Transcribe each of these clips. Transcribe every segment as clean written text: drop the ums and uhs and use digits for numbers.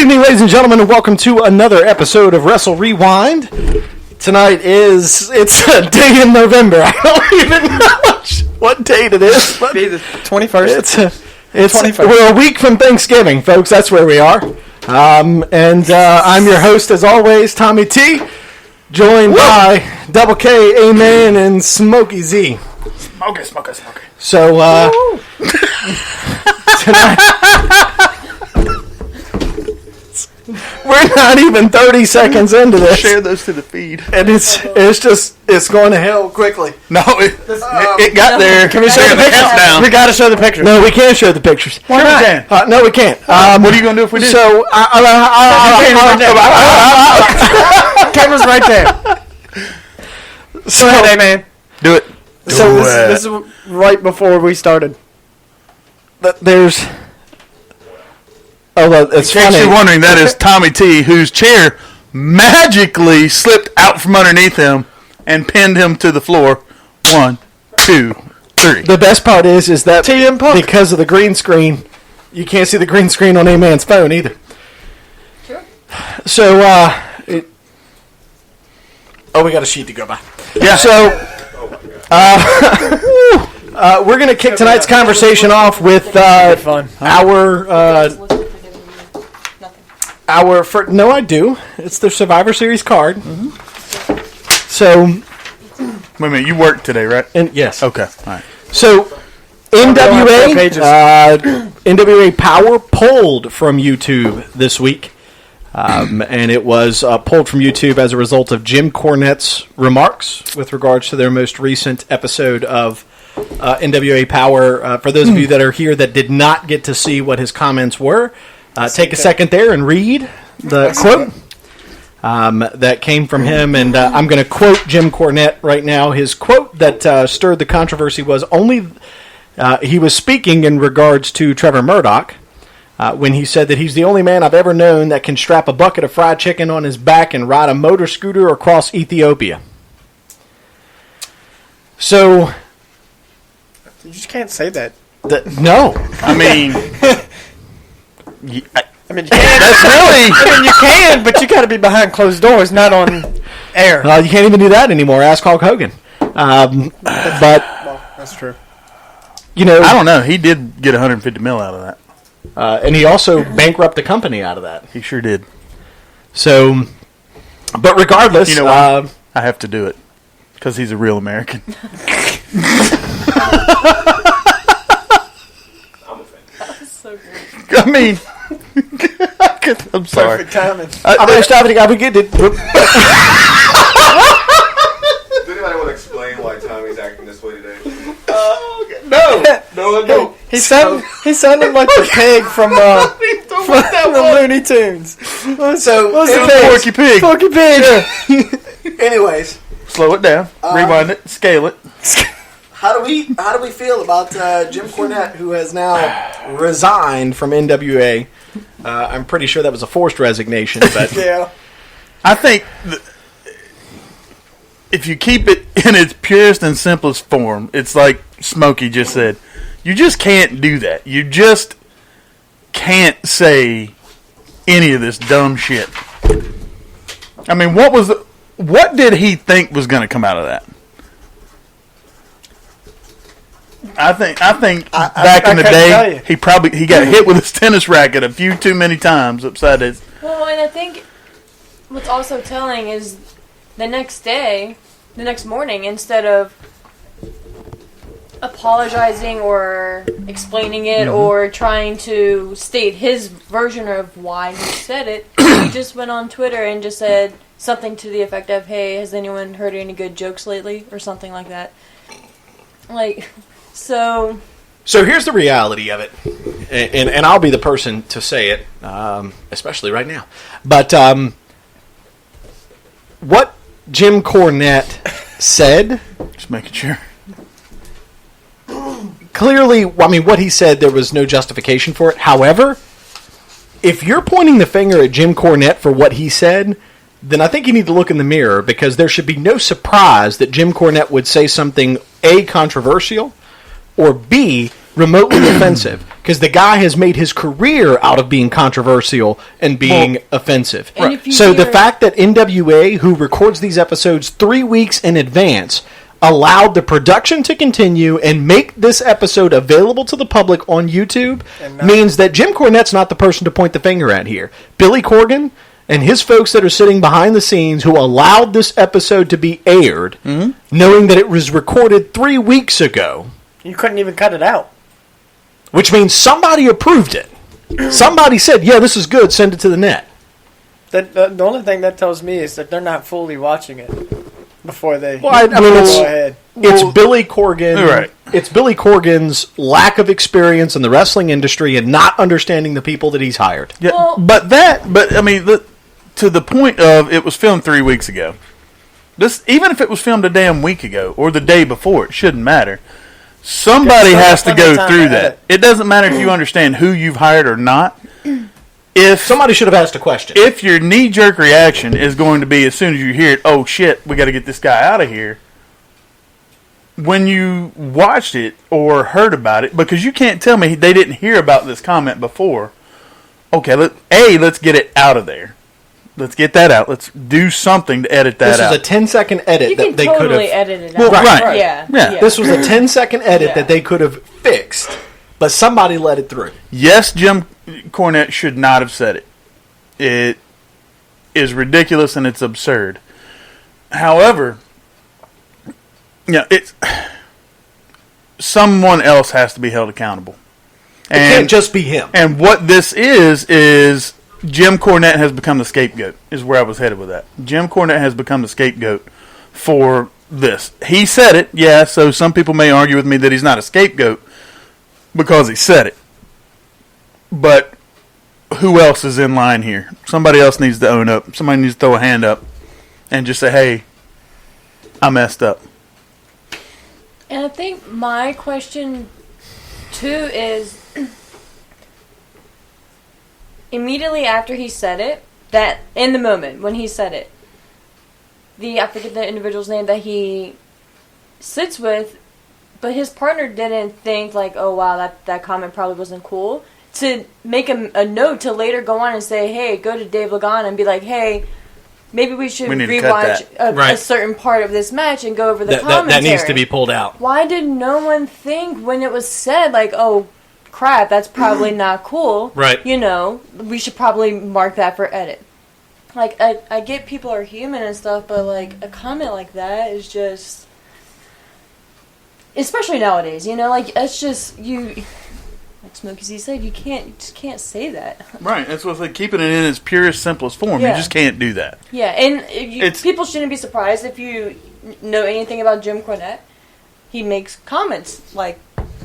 evening, ladies and gentlemen, and welcome to another episode of Wrestle Rewind. Tonight it's a day in November. I don't even know what date it is. But be the 21st. It's 21st. We're a week from Thanksgiving, folks. That's where we are. I'm your host, as always, Tommy T, joined by Double K, Amen, and Smokey Z. Smoker. So, tonight... We're not even 30 seconds into this. Share those to the feed. And it's going to hell quickly. No, it got there. Can we show the pictures? We got to show the pictures. No, we can't show the pictures. Why not? No, we can't. What are you going to do if we do? So, camera's right there. So, go ahead, man. Do it. So this is right before we started. There's... Oh, well, it's funny. In case you're wondering, that is Tommy T, whose chair magically slipped out from underneath him and pinned him to the floor. 1, 2, 3. The best part is that because of the green screen, you can't see the green screen on A-Man's phone either. Sure. So, we got a sheet to go by. Yeah. So, we're going to kick tonight's conversation off with no, I do. It's the Survivor Series card. Mm-hmm. So, wait a minute, you worked today, right? Yes. Okay. All right. So, NWA Power pulled from YouTube this week, and it was pulled from YouTube as a result of JIm Cornette's remarks with regards to their most recent episode of NWA Power. For those of you that are here that did not get to see what his comments were, take a second there and read the quote that came from him. And I'm going to quote JIm Cornette right now. His quote that stirred the controversy was he was speaking in regards to Trevor Murdoch when he said that he's the only man I've ever known that can strap a bucket of fried chicken on his back and ride a motor scooter across Ethiopia. So... You just can't say that. No. I mean... you can. That's really. I mean, you can, but you got to be behind closed doors, not on air. You can't even do that anymore. Ask Hulk Hogan. Well, that's true. You know, I don't know. He did get $150 million out of that, and he also bankrupted the company out of that. He sure did. So, but regardless, you know what? I have to do it because he's a real American. So great. I mean, I'm sorry. Perfect timing. I get it. Does anybody want to explain why Tommy's acting this way today? Okay. No. He sounded like the pig from the Looney Tunes. What's the pig? Porky Pig. Yeah. Anyways, slow it down, rewind it, scale it. How do we feel about JIm Cornette, who has now resigned from NWA? I'm pretty sure that was a forced resignation, but yeah. I think if you keep it in its purest and simplest form, it's like Smokey just said. You just can't do that. You just can't say any of this dumb shit. I mean, what did he think was going to come out of that? I think back in the day, he got hit with his tennis racket a few too many times upside his... Well, and I think what's also telling is the next morning, instead of apologizing or explaining it or trying to state his version of why he said it, he just went on Twitter and just said something to the effect of, "Hey, has anyone heard any good jokes lately?" or something like that. So here's the reality of it, and I'll be the person to say it, especially right now. But what JIm Cornette said, just making sure. Clearly, I mean, what he said, there was no justification for it. However, if you're pointing the finger at JIm Cornette for what he said, then I think you need to look in the mirror, because there should be no surprise that JIm Cornette would say something A, controversial, or B, remotely offensive. because the guy has made his career out of being controversial and being offensive. And if you So the hear- fact that NWA, who records these episodes 3 weeks in advance, allowed the production to continue and make this episode available to the public on YouTube means that Jim Cornette's not the person to point the finger at here. Billy Corgan and his folks that are sitting behind the scenes who allowed this episode to be aired, knowing that it was recorded 3 weeks ago, You couldn't even cut it out. which means somebody approved it. Somebody said, yeah, this is good, send it to the net. The only thing that tells me is that they're not fully watching it before they Well, I mean, go ahead. It's Billy Corgan. Right. It's Billy Corgan's lack of experience in the wrestling industry and not understanding the people that he's hired. Yeah, Well- but I mean, to the point of it was filmed 3 weeks ago. This, even if it was filmed a damn week ago or the day before, it shouldn't matter. Somebody has to go through that. It doesn't matter if you understand who you've hired or not. If Somebody should have asked a question. if your knee-jerk reaction is going to be as soon as you hear it, oh shit, we got to get this guy out of here. When you watched it or heard about it, because you can't tell me they didn't hear about this comment before. Okay, let's get it out of there. Let's get that out. Let's do something to edit that This out. was a 10-second edit You that can they could totally have. edit it out. Well, right. Yeah. Yeah. This was a 10-second edit Yeah. that they could have fixed, but somebody let it through. Yes, Jim Cornette should not have said it. It is ridiculous and it's absurd. However, it's someone else has to be held accountable. It can't just be him. And what this is Jim Cornette has become the scapegoat, is where I was headed with that. Jim Cornette has become the scapegoat for this. He said it, yeah, so some people may argue with me that he's not a scapegoat because he said it. But who else is in line here? Somebody else needs to own up. Somebody needs to throw a hand up and just say, hey, I messed up. And I think my question, too, is immediately after he said it, that in the moment when he said it, I forget the individual's name that he sits with, but his partner didn't think like, oh wow, that comment probably wasn't cool, to make a note to later go on and say, hey, go to Dave Lagana and be like, hey, maybe we should need to cut rewatch that. Right. a certain part of this match and go over the That commentary. needs to be pulled out. Why did no one think when it was said, like, oh, crap, that's probably not cool. Right. You know, we should probably mark that for edit. Like, I get people are human and stuff, but, like, a comment like that is just... Especially nowadays, you know? Like, it's just, like Smokey Z said, you just can't say that. Right, that's what they keeping it in its purest, simplest form. Yeah. You just can't do that. Yeah, and people shouldn't be surprised if you know anything about Jim Cornette. He makes comments like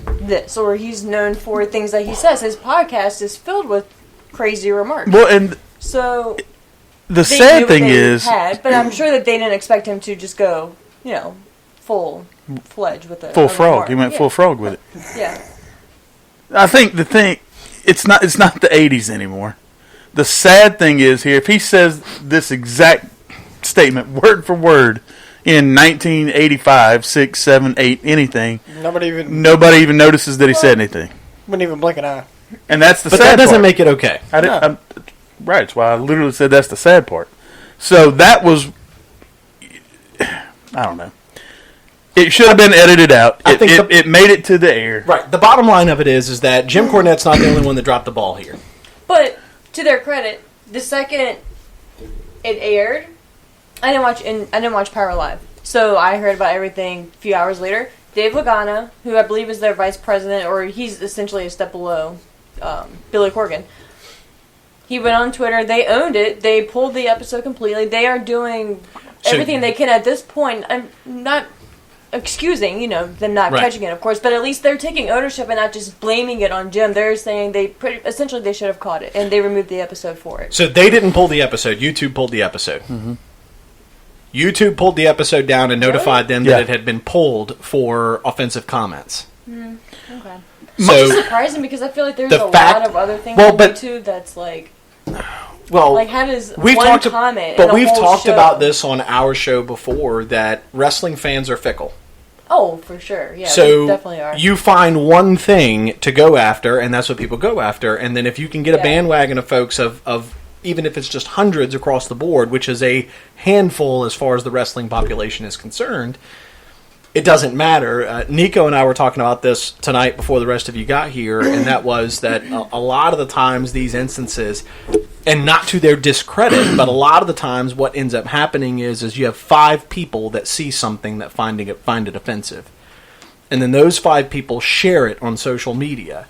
this, or he's known for things that he says. His podcast is filled with crazy remarks. Well, and So the they knew sad what thing they is, had, but I'm sure that they didn't expect him to just go, you know, full fledged with a full a frog. remark. He went Yeah. full frog with it. Yeah. I think the thing, it's not the 80s anymore. The sad thing is here, if he says this exact statement word for word in 1985, 6, 7, 8, anything, Nobody even notices that he said anything. wouldn't even blink an eye. And that's the But sad that doesn't part. make it okay. Right, that's why I literally said that's the sad part. So that was, I don't know. It should have been edited out. I think It made it to the air. Right. The bottom line of it is that Jim Cornette's not the only one that dropped the ball here. But to their credit, the second it aired, I didn't watch Power Live, so I heard about everything a few hours later. Dave Lagana, who I believe is their vice president, or he's essentially a step below Billy Corgan. He went on Twitter. They owned it. They pulled the episode completely. They are doing everything they can at this point. I'm not excusing, them not Right. catching it, of course, but at least they're taking ownership and not just blaming it on Jim. They're saying essentially they should have caught it, and they removed the episode for it. So they didn't pull the episode. YouTube pulled the episode. Mm-hmm. YouTube pulled the episode down and notified them that it had been pulled for offensive comments. Okay. So, Which is surprising because I feel like there's the a fact- lot of other things well, on but- YouTube that's like well, how does we've one talked, comment but and a we've whole talked show- about this on our show before, that wrestling fans are fickle. Oh, for sure. Yeah, so we definitely are. you find one thing to go after, and that's what people go after. And then if you can get a bandwagon of folks of even if it's just hundreds across the board, which is a handful as far as the wrestling population is concerned, it doesn't matter. Nico and I were talking about this tonight before the rest of you got here, and that was that a lot of the times these instances, and not to their discredit, but a lot of the times what ends up happening is you have 5 people that see something that find it offensive. And then those 5 people share it on social media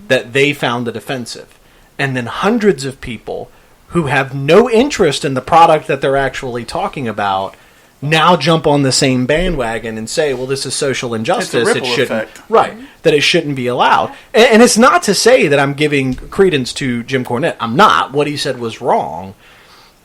that they found it offensive. And then hundreds of people who have no interest in the product that they're actually talking about now jump on the same bandwagon and say, well, this is social injustice. It's a ripple effect. Right. That it shouldn't be allowed. And it's not to say that I'm giving credence to Jim Cornette. I'm not. What he said was wrong.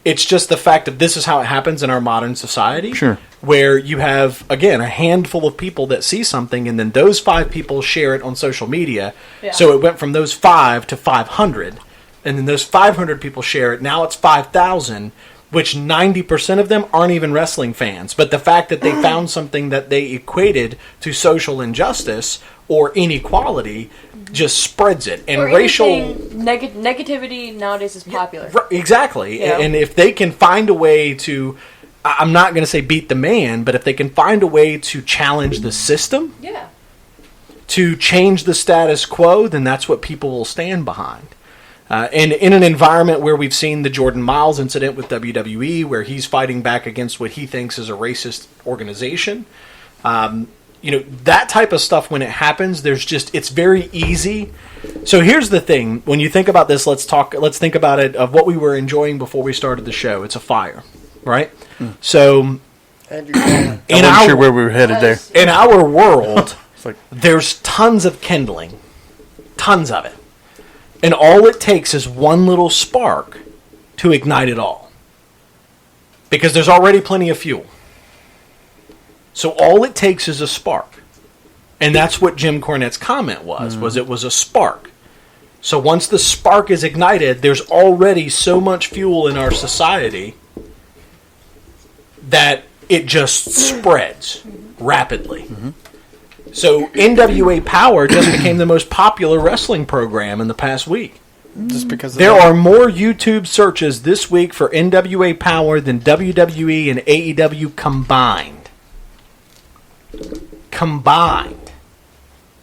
It's just the fact that this is how it happens in our modern society. Sure. Where you have, again, a handful of people that see something, and then those 5 people share it on social media. Yeah. So it went from those 5 to 500. And then those 500 people share it. Now it's 5,000. Which 90% of them aren't even wrestling fans. But the fact that they found something that they equated to social injustice or inequality just spreads it. And or racial negativity nowadays is popular. Exactly. Yeah. And if they can find a way to, I'm not going to say beat the man, but if they can find a way to challenge the system, to change the status quo, then that's what people will stand behind. And in an environment where we've seen the Jordan Miles incident with WWE, where he's fighting back against what he thinks is a racist organization, that type of stuff, when it happens, it's very easy. So here's the thing: when you think about this, let's think about it of what we were enjoying before we started the show. It's a fire, right? So, I wasn't sure where we were headed there. In our world, there's tons of kindling, tons of it. And all it takes is one little spark to ignite it all. Because there's already plenty of fuel. So all it takes is a spark. And that's what Jim Cornette's comment was it was a spark. So once the spark is ignited, there's already so much fuel in our society that it just spreads rapidly. Mm-hmm. So NWA Power just became the most popular wrestling program in the past week. Just because there are more YouTube searches this week for NWA Power than WWE and AEW combined.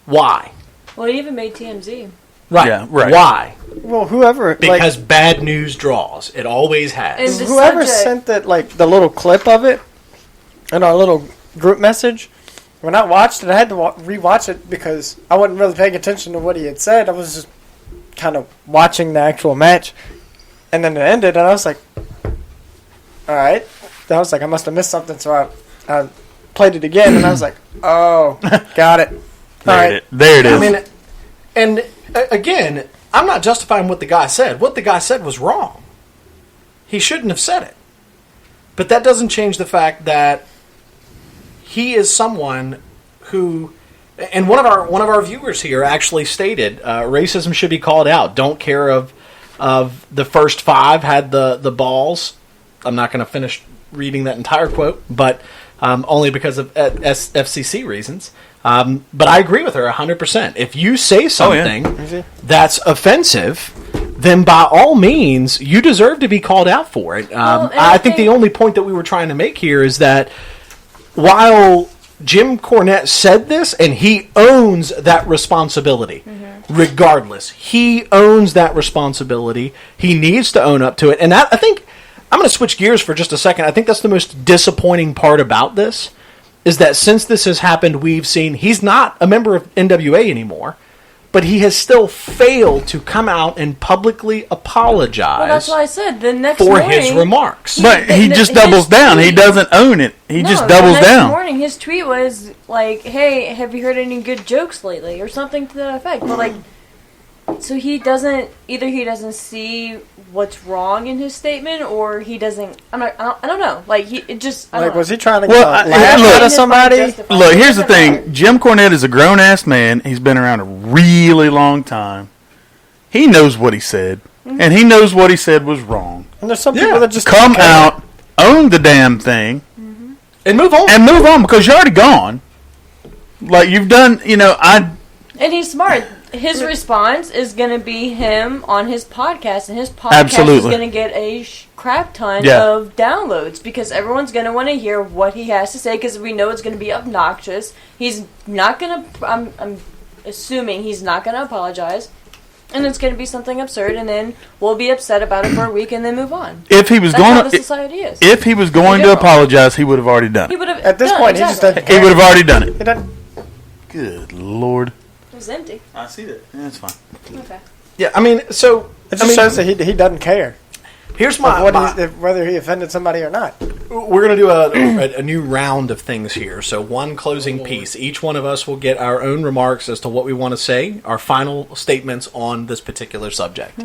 Why? Well, it even made TMZ. Right. Yeah, right. Why? Well, whoever... Because bad news draws. It always has. And whoever sent that, the little clip of it in our little group message... When I watched it, I had to rewatch it because I wasn't really paying attention to what he had said. I was just kind of watching the actual match. And then it ended, and I was like, all right. I was like, I must have missed something, so I played it again, and I was like, oh, got it. There it is. I mean, and again, I'm not justifying what the guy said. What the guy said was wrong. He shouldn't have said it. But that doesn't change the fact that he is someone who, and one of our viewers here actually stated, racism should be called out. Don't care of the first 5 had the balls. I'm not going to finish reading that entire quote, but only because of FCC reasons. But I agree with her 100%. If you say something that's offensive, then by all means, you deserve to be called out for it. I think the only point that we were trying to make here is that while Jim Cornette said this, and he owns that responsibility, regardless. He owns that responsibility. He needs to own up to it. And I think, I'm going to switch gears for just a second. I think that's the most disappointing part about this, is that since this has happened, we've seen, he's not a member of NWA anymore, but he has still failed to come out and publicly apologize. Well, that's why I said the next for morning, his remarks. But he just doubles down. He doesn't own it. He just doubles the next down. Morning, his tweet was like, "Hey, have you heard any good jokes lately?" or something to that effect. But so he doesn't see what's wrong in his statement, or he doesn't. I don't know. Was he trying to laugh at somebody? Look, here's the thing. Jim Cornette is a grown ass man. He's been around a really long time. He knows what he said, and he knows what he said was wrong. And there's some people that just come out, own the damn thing, and move on. Because you're already gone. Like, you've done, And he's smart. His response is going to be him on his podcast, and his podcast is going to get a crap ton of downloads because everyone's going to want to hear what he has to say because we know it's going to be obnoxious. He's not going to, I'm assuming he's not going to apologize, and it's going to be something absurd, and then we'll be upset about it for a week and then move on. If he was That's how the society is. If he was going to apologize, he would have already done it. He would have At this point, he just doesn't He would have already done it. He doesn't. Good Lord. It was empty. I see that. Yeah, that's fine. Okay. Yeah, I mean, so It just shows that he doesn't care here's whether he offended somebody or not. We're going to do a new round of things here. So one closing piece. Each one of us will get our own remarks as to what we want to say, our final statements on this particular subject.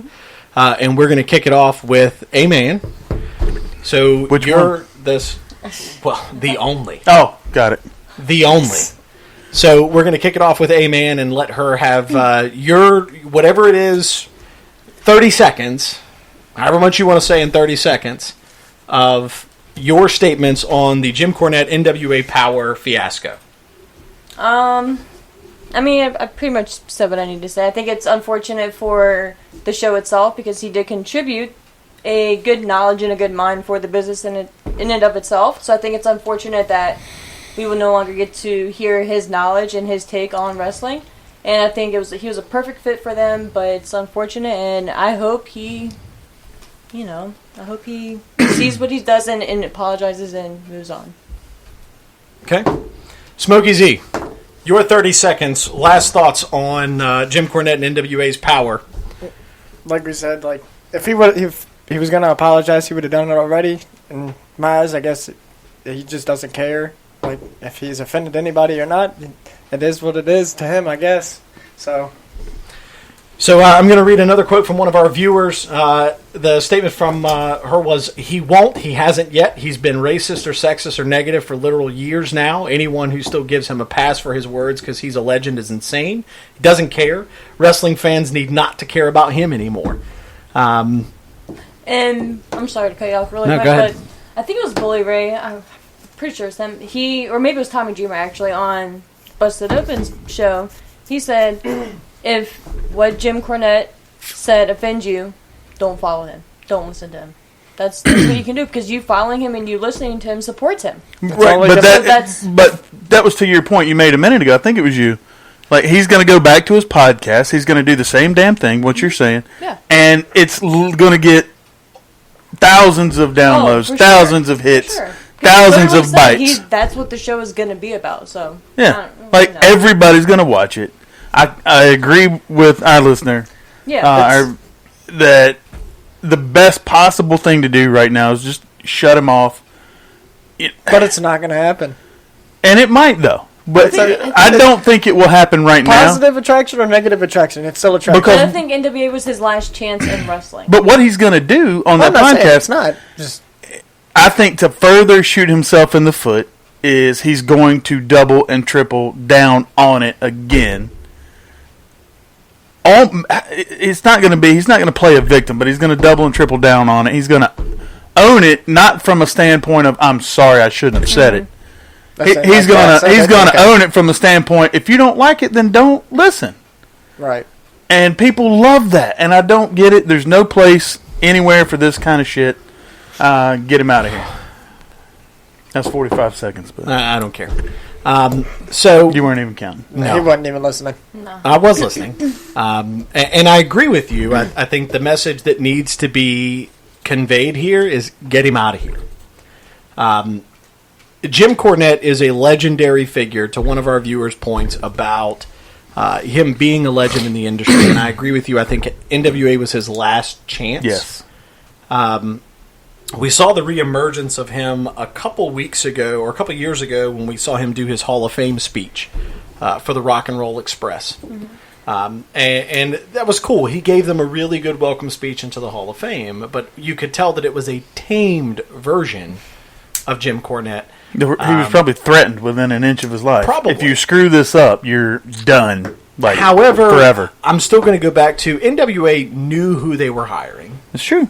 And we're going to kick it off with a man. So Which you're one? the only. Oh, got it. The only. So we're going to kick it off with a man and let her have your, whatever it is, 30 seconds, however much you want to say in 30 seconds, of your statements on the Jim Cornette NWA Power fiasco. I mean, I pretty much said what I need to say. I think it's unfortunate for the show itself because he did contribute a good knowledge and a good mind for the business in and of itself. So I think it's unfortunate that we will no longer get to hear his knowledge and his take on wrestling. And I think he was a perfect fit for them, but it's unfortunate. And I hope he sees what he does and apologizes and moves on. Okay. Smokey Z, your 30 seconds. Last thoughts on Jim Cornette and NWA's Power. Like we said, like if he was going to apologize, he would have done it already. In my eyes, I guess he just doesn't care. Like, if he's offended anybody or not, it is what it is to him, I guess. So I'm going to read another quote from one of our viewers. The statement from her was, he won't, he hasn't yet. He's been racist or sexist or negative for literal years now. Anyone who still gives him a pass for his words because he's a legend is insane. He doesn't care. Wrestling fans need not to care about him anymore. And I'm sorry to cut you off really quick, go ahead. but I think it was Bully Ray. I'm pretty sure it's him. Or maybe it was Tommy Dreamer actually on Busted Open's show. He said, if what Jim Cornette said offends you, don't follow him. Don't listen to him. That's what you can do because you following him and you listening to him supports him. Right, but that was to your point you made a minute ago. I think it was you. Like, he's going to go back to his podcast. He's going to do the same damn thing, what you're saying. Yeah. And it's going to get thousands of downloads, thousands of hits, thousands of bites. That's what the show is going to be about. So yeah, everybody's going to watch it. I agree with our listener. Yeah, that the best possible thing to do right now is just shut him off. But it's not going to happen. And it might, though. But I don't think it will happen right now. Positive attraction or negative attraction? It's still attraction. Because I think NWA was his last chance in wrestling. But what he's going to do on that podcast, it's not just. I think to further shoot himself in the foot is he's going to double and triple down on it again. He's not going to play a victim, but he's going to double and triple down on it. He's going to own it, not from a standpoint of I'm sorry I shouldn't have said it. He's going to own it from the standpoint, if you don't like it, then don't listen. Right. And people love that, and I don't get it. There's no place anywhere for this kind of shit. Get him out of here. That's 45 seconds. But I don't care. So you weren't even counting. No. He wasn't even listening. No. I was listening. And I agree with you. I think the message that needs to be conveyed here is get him out of here. Jim Cornette is a legendary figure, to one of our viewers' points about him being a legend in the industry, and I agree with you. I think NWA was his last chance. Yes. We saw the reemergence of him a couple weeks ago, or a couple years ago, when we saw him do his Hall of Fame speech for the Rock and Roll Express. Mm-hmm. And that was cool. He gave them a really good welcome speech into the Hall of Fame, but you could tell that it was a tamed version of Jim Cornette. He was probably threatened within an inch of his life. Probably. If you screw this up, you're done. However, forever. I'm still going to go back to NWA knew who they were hiring. It's true.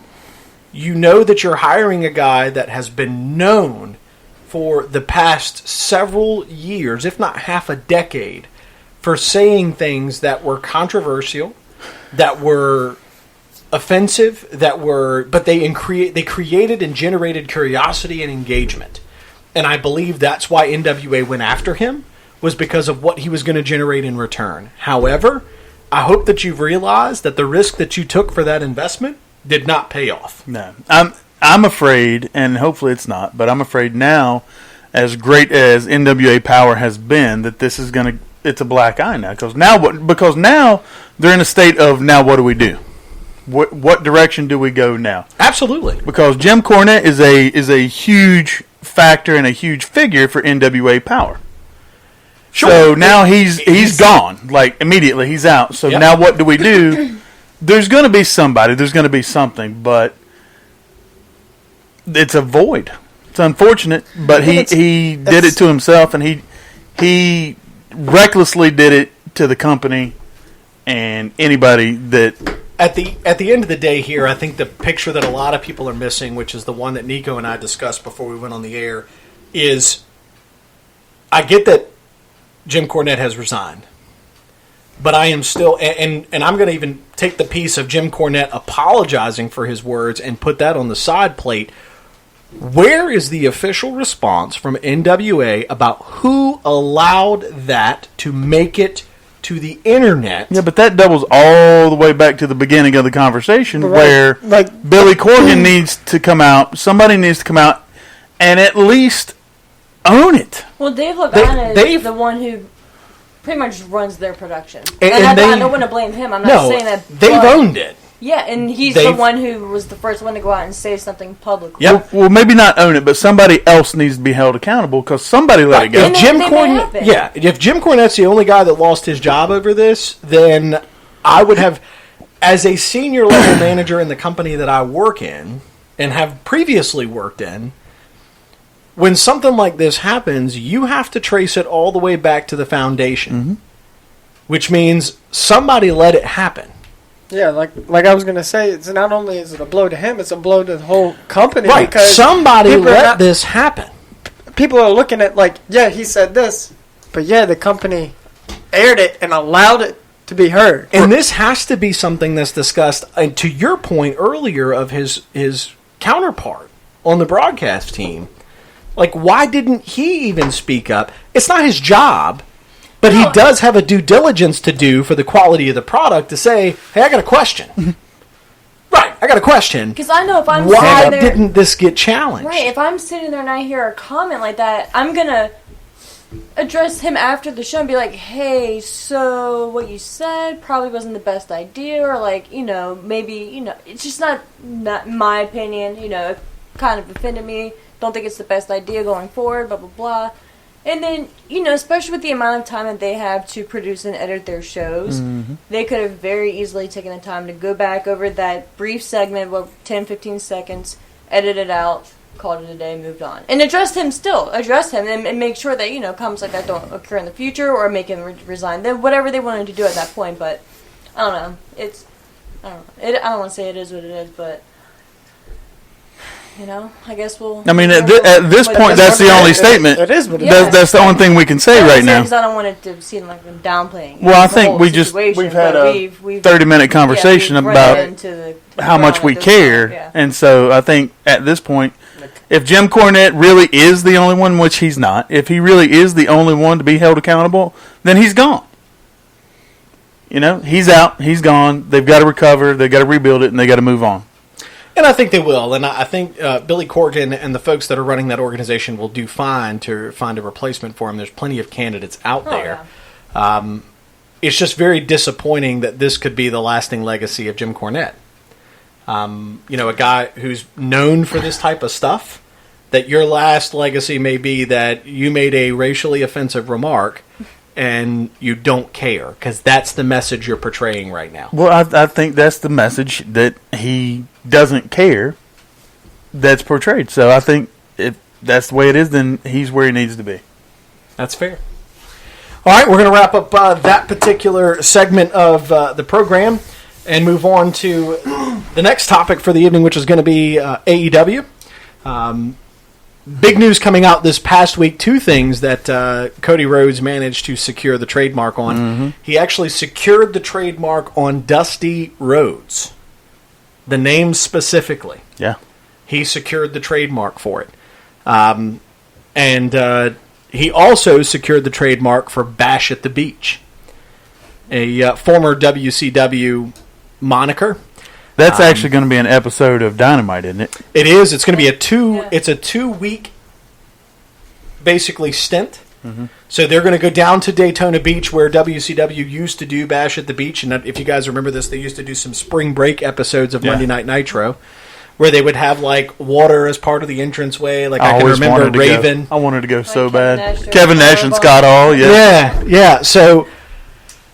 You know that you're hiring a guy that has been known for the past several years, if not half a decade, for saying things that were controversial, that were offensive, but they created and generated curiosity and engagement. And I believe that's why NWA went after him, was because of what he was going to generate in return. However, I hope that you've realized that the risk that you took for that investment did not pay off. No. I'm afraid, and hopefully it's not, but I'm afraid now, as great as NWA Power has been, that this is it's a black eye now. Because now they're in a state of, now what do we do? What direction do we go now? Absolutely. Because Jim Cornette is a huge factor and a huge figure for NWA Power. Sure. So now he's gone. Like, immediately, he's out. So now what do we do? There's going to be somebody. There's going to be something. But it's a void. It's unfortunate. But he did it to himself. And he recklessly did it to the company and anybody that... At the end of the day here, I think the picture that a lot of people are missing, which is the one that Nico and I discussed before we went on the air, is I get that Jim Cornette has resigned. But I am still, and I'm going to even take the piece of Jim Cornette apologizing for his words and put that on the side plate. Where is the official response from NWA about who allowed that to make it to the internet? Yeah, but that doubles all the way back to the beginning of the conversation, where Billy Corgan needs to come out, somebody needs to come out and at least own it. Well, Dave Lagana is the one who pretty much runs their production. And I don't want to blame him. I'm not saying that. They've owned it. Yeah, and he's the one who was the first one to go out and say something publicly. Yep. Well, maybe not own it, but somebody else needs to be held accountable because somebody let it go. If Jim Cornette's the only guy that lost his job over this, then I would have, as a senior level manager in the company that I work in and have previously worked in, when something like this happens, you have to trace it all the way back to the foundation, which means somebody let it happen. Yeah, like I was going to say, it's not only is it a blow to him, it's a blow to the whole company. Right, because somebody let this happen. People are looking at he said this, but the company aired it and allowed it to be heard. And this has to be something that's discussed, and to your point earlier of his counterpart on the broadcast team. Like, why didn't he even speak up? It's not his job. But he does have a due diligence to do for the quality of the product to say, hey, I got a question. Right, I got a question. Because I know if I'm why sitting there... didn't this get challenged? Right, if I'm sitting there and I hear a comment like that, I'm going to address him after the show and be like, hey, so what you said probably wasn't the best idea, or maybe, it's just not my opinion, it kind of offended me, don't think it's the best idea going forward, blah, blah, blah. And then, especially with the amount of time that they have to produce and edit their shows, they could have very easily taken the time to go back over that brief segment, 10, 15 seconds, edit it out, called it a day, moved on. And address him and make sure that, comments like that don't occur in the future or make him resign. Then whatever they wanted to do at that point, but I don't know. I don't want to say it is what it is, but... I guess we'll... I mean, at this point, that's the only statement. It is what it is. That's the only thing we can say right now. Because I don't want it to seem like I'm downplaying. Well, I think we've had a 30-minute conversation about how much we care. And so I think at this point, if Jim Cornette really is the only one, which he's not, if he really is the only one to be held accountable, then he's gone. He's out. He's gone. They've got to recover. They've got to rebuild it, and they've got to move on. And I think they will. And I think Billy Corgan and the folks that are running that organization will do fine to find a replacement for him. There's plenty of candidates out there. Yeah. It's just very disappointing that this could be the lasting legacy of Jim Cornette. A guy who's known for this type of stuff, that your last legacy may be that you made a racially offensive remark and you don't care, because that's the message you're portraying right now. Well, I think that's the message that he doesn't care that's portrayed. So I think if that's the way it is, then he's where he needs to be. That's fair. All right, we're going to wrap up that particular segment of the program and move on to the next topic for the evening, which is going to be AEW. big news coming out this past week. Two things that Cody Rhodes managed to secure the trademark on. Mm-hmm. He actually secured the trademark on Dusty Rhodes. The name specifically. Yeah. He secured the trademark for it. And he also secured the trademark for Bash at the Beach, a former WCW moniker. That's actually going to be an episode of Dynamite, isn't it? It is. It's going to be It's a 2-week, basically, stint. Mm-hmm. So they're going to go down to Daytona Beach, where WCW used to do Bash at the Beach. And if you guys remember this, they used to do some spring break episodes of Monday Night Nitro, where they would have like water as part of the entranceway. Like I can remember Raven. I wanted to go so bad. Nash Kevin Nash and Scott Hall. Yeah. So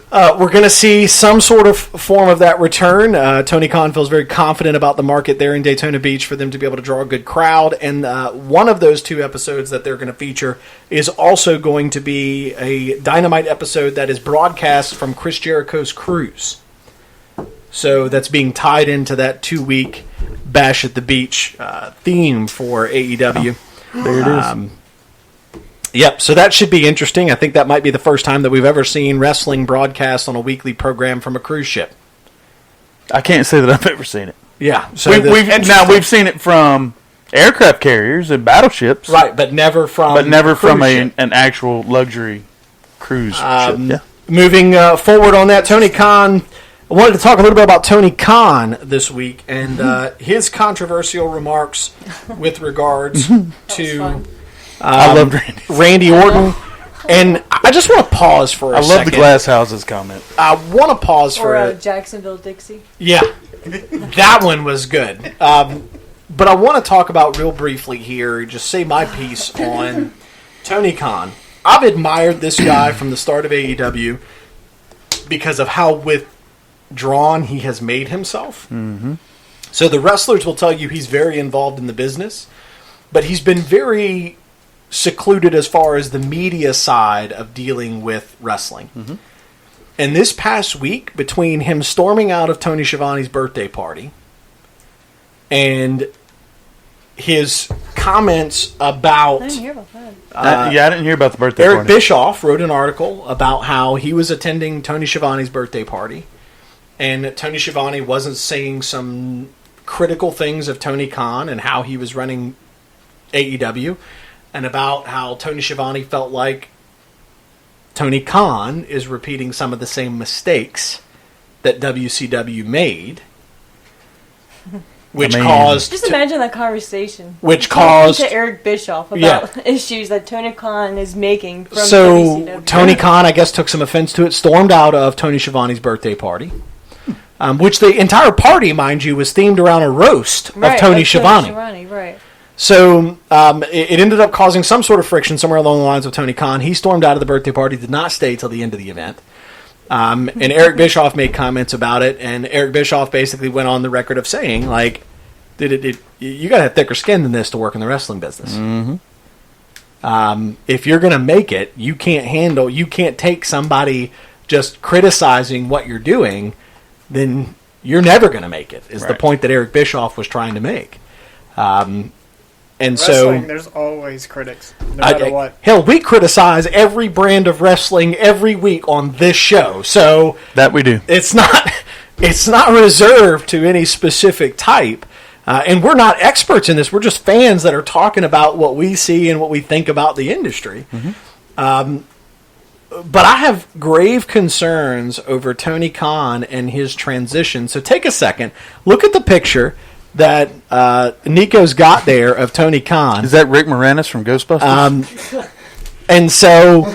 we're going to see some sort of form of that return. Tony Khan feels very confident about the market there in Daytona Beach for them to be able to draw a good crowd. And one of those 2 episodes that they're going to feature is also going to be a Dynamite episode that is broadcast from Chris Jericho's cruise. So that's being tied into that 2-week Bash at the Beach theme for AEW. There it is. Yep, so that should be interesting. I think that might be the first time that we've ever seen wrestling broadcast on a weekly program from a cruise ship. I can't say that I've ever seen it. Yeah. So we've seen it from aircraft carriers and battleships. Right, but never from an actual luxury cruise ship. Yeah. Moving forward on that, Tony Khan... I wanted to talk a little bit about Tony Khan this week and his controversial remarks with regards to I loved Randy Orton. And I just want to pause for a second. I love the Glass Houses comment. I want to pause for Jacksonville Dixie. Yeah, that one was good. But I want to talk about real briefly here, just say my piece on Tony Khan. I've admired this guy from the start of AEW because of how withdrawn he has made himself. Mm-hmm. So the wrestlers will tell you he's very involved in the business, but he's been very secluded as far as the media side of dealing with wrestling. Mm-hmm. And this past week, between him storming out of Tony Schiavone's birthday party and his comments about... I didn't hear about that. I didn't hear about the birthday Eric party. Bischoff wrote an article about how he was attending Tony Schiavone's birthday party, and Tony Schiavone wasn't saying some critical things of Tony Khan and how he was running AEW, and about how Tony Schiavone felt like Tony Khan is repeating some of the same mistakes that WCW made, which caused... Just imagine that conversation. Which caused... to Eric Bischoff about issues that Tony Khan is making from So, WCW. Tony Khan, I guess, took some offense to it, stormed out of Tony Schiavone's birthday party, which the entire party, mind you, was themed around a roast of Tony Schiavone. Right. So it ended up causing some sort of friction somewhere along the lines of Tony Khan. He stormed out of the birthday party, did not stay till the end of the event. And Eric Bischoff made comments about it, and Eric Bischoff basically went on the record of saying, like, you got to have thicker skin than this to work in the wrestling business. Mm-hmm. If you're going to make it, you can't take somebody just criticizing what you're doing, then you're never going to make it, is the point that Eric Bischoff was trying to make. And wrestling, there's always critics, no matter what. Hell, we criticize every brand of wrestling every week on this show, so that we do. It's not reserved to any specific type, and we're not experts in this. We're just fans that are talking about what we see and what we think about the industry. Mm-hmm. But I have grave concerns over Tony Khan and his transition. So take a second, look at the picture that Nico's got there of Tony Khan. Is that Rick Moranis from Ghostbusters? And so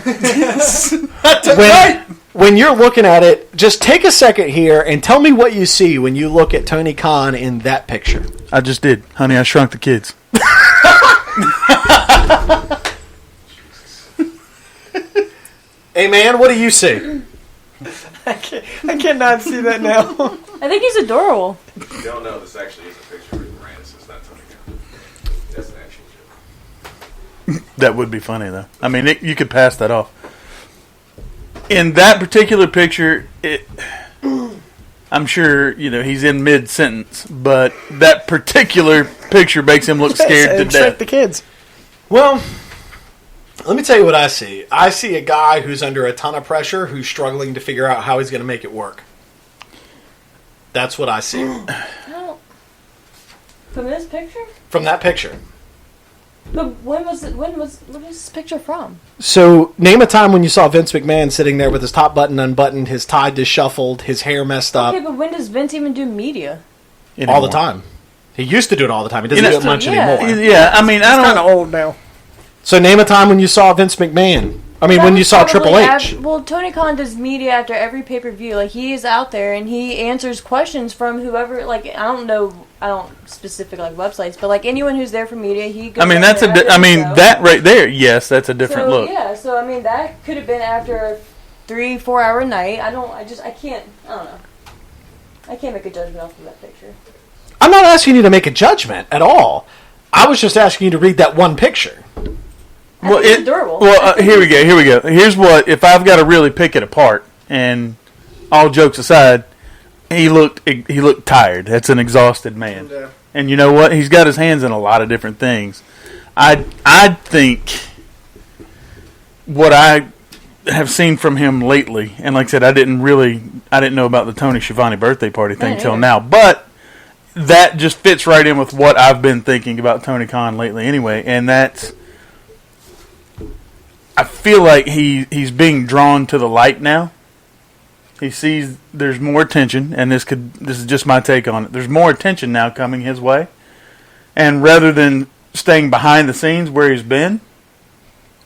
when you're looking at it, just take a second here and tell me what you see when you look at Tony Khan in that picture. I just did. Honey, I Shrunk the Kids. Hey, man, what do you see? I cannot see that now. I think he's adorable. You don't know, this actually is a picture of Rick Moranis. It's not Tony Khan. That's an actual joke. That would be funny, though. I mean, you could pass that off. In that particular picture, I'm sure, he's in mid-sentence, but that particular picture makes him look scared to death. The kids. Well, let me tell you what I see. I see a guy who's under a ton of pressure, who's struggling to figure out how he's going to make it work. That's what I see. Well, from this picture? From that picture. But when was this picture from? So, name a time when you saw Vince McMahon sitting there with his top button unbuttoned, his tie disheveled, his hair messed up. Okay, but when does Vince even do media? All the time. He used to do it all the time. He doesn't do it much anymore. Yeah, I mean, I It's kind don't. of old now. So, name a time when you saw Vince McMahon. I mean, when you saw Triple H. Well, Tony Khan does media after every pay-per-view. Like, he is out there and he answers questions from whoever. Like, I don't specific like websites, but like anyone who's there for media, he goes. I mean, out there after the show. that right there. Yes, that's a different look. Yeah, so I mean, that could have been after a 3-4 hour night. I don't know. I can't make a judgment off of that picture. I'm not asking you to make a judgment at all. I was just asking you to read that one picture. Well, it's adorable. Well, here we go. Here's what, if I've got to really pick it apart, and all jokes aside, he looked tired. That's an exhausted man. Yeah. And you know what? He's got his hands in a lot of different things. I think what I have seen from him lately, and like I said, I didn't know about the Tony Schiavone birthday party thing till now, but that just fits right in with what I've been thinking about Tony Khan lately anyway, and that's, I feel like he's being drawn to the light now. He sees there's more attention, and this is just my take on it. There's more attention now coming his way, and rather than staying behind the scenes where he's been,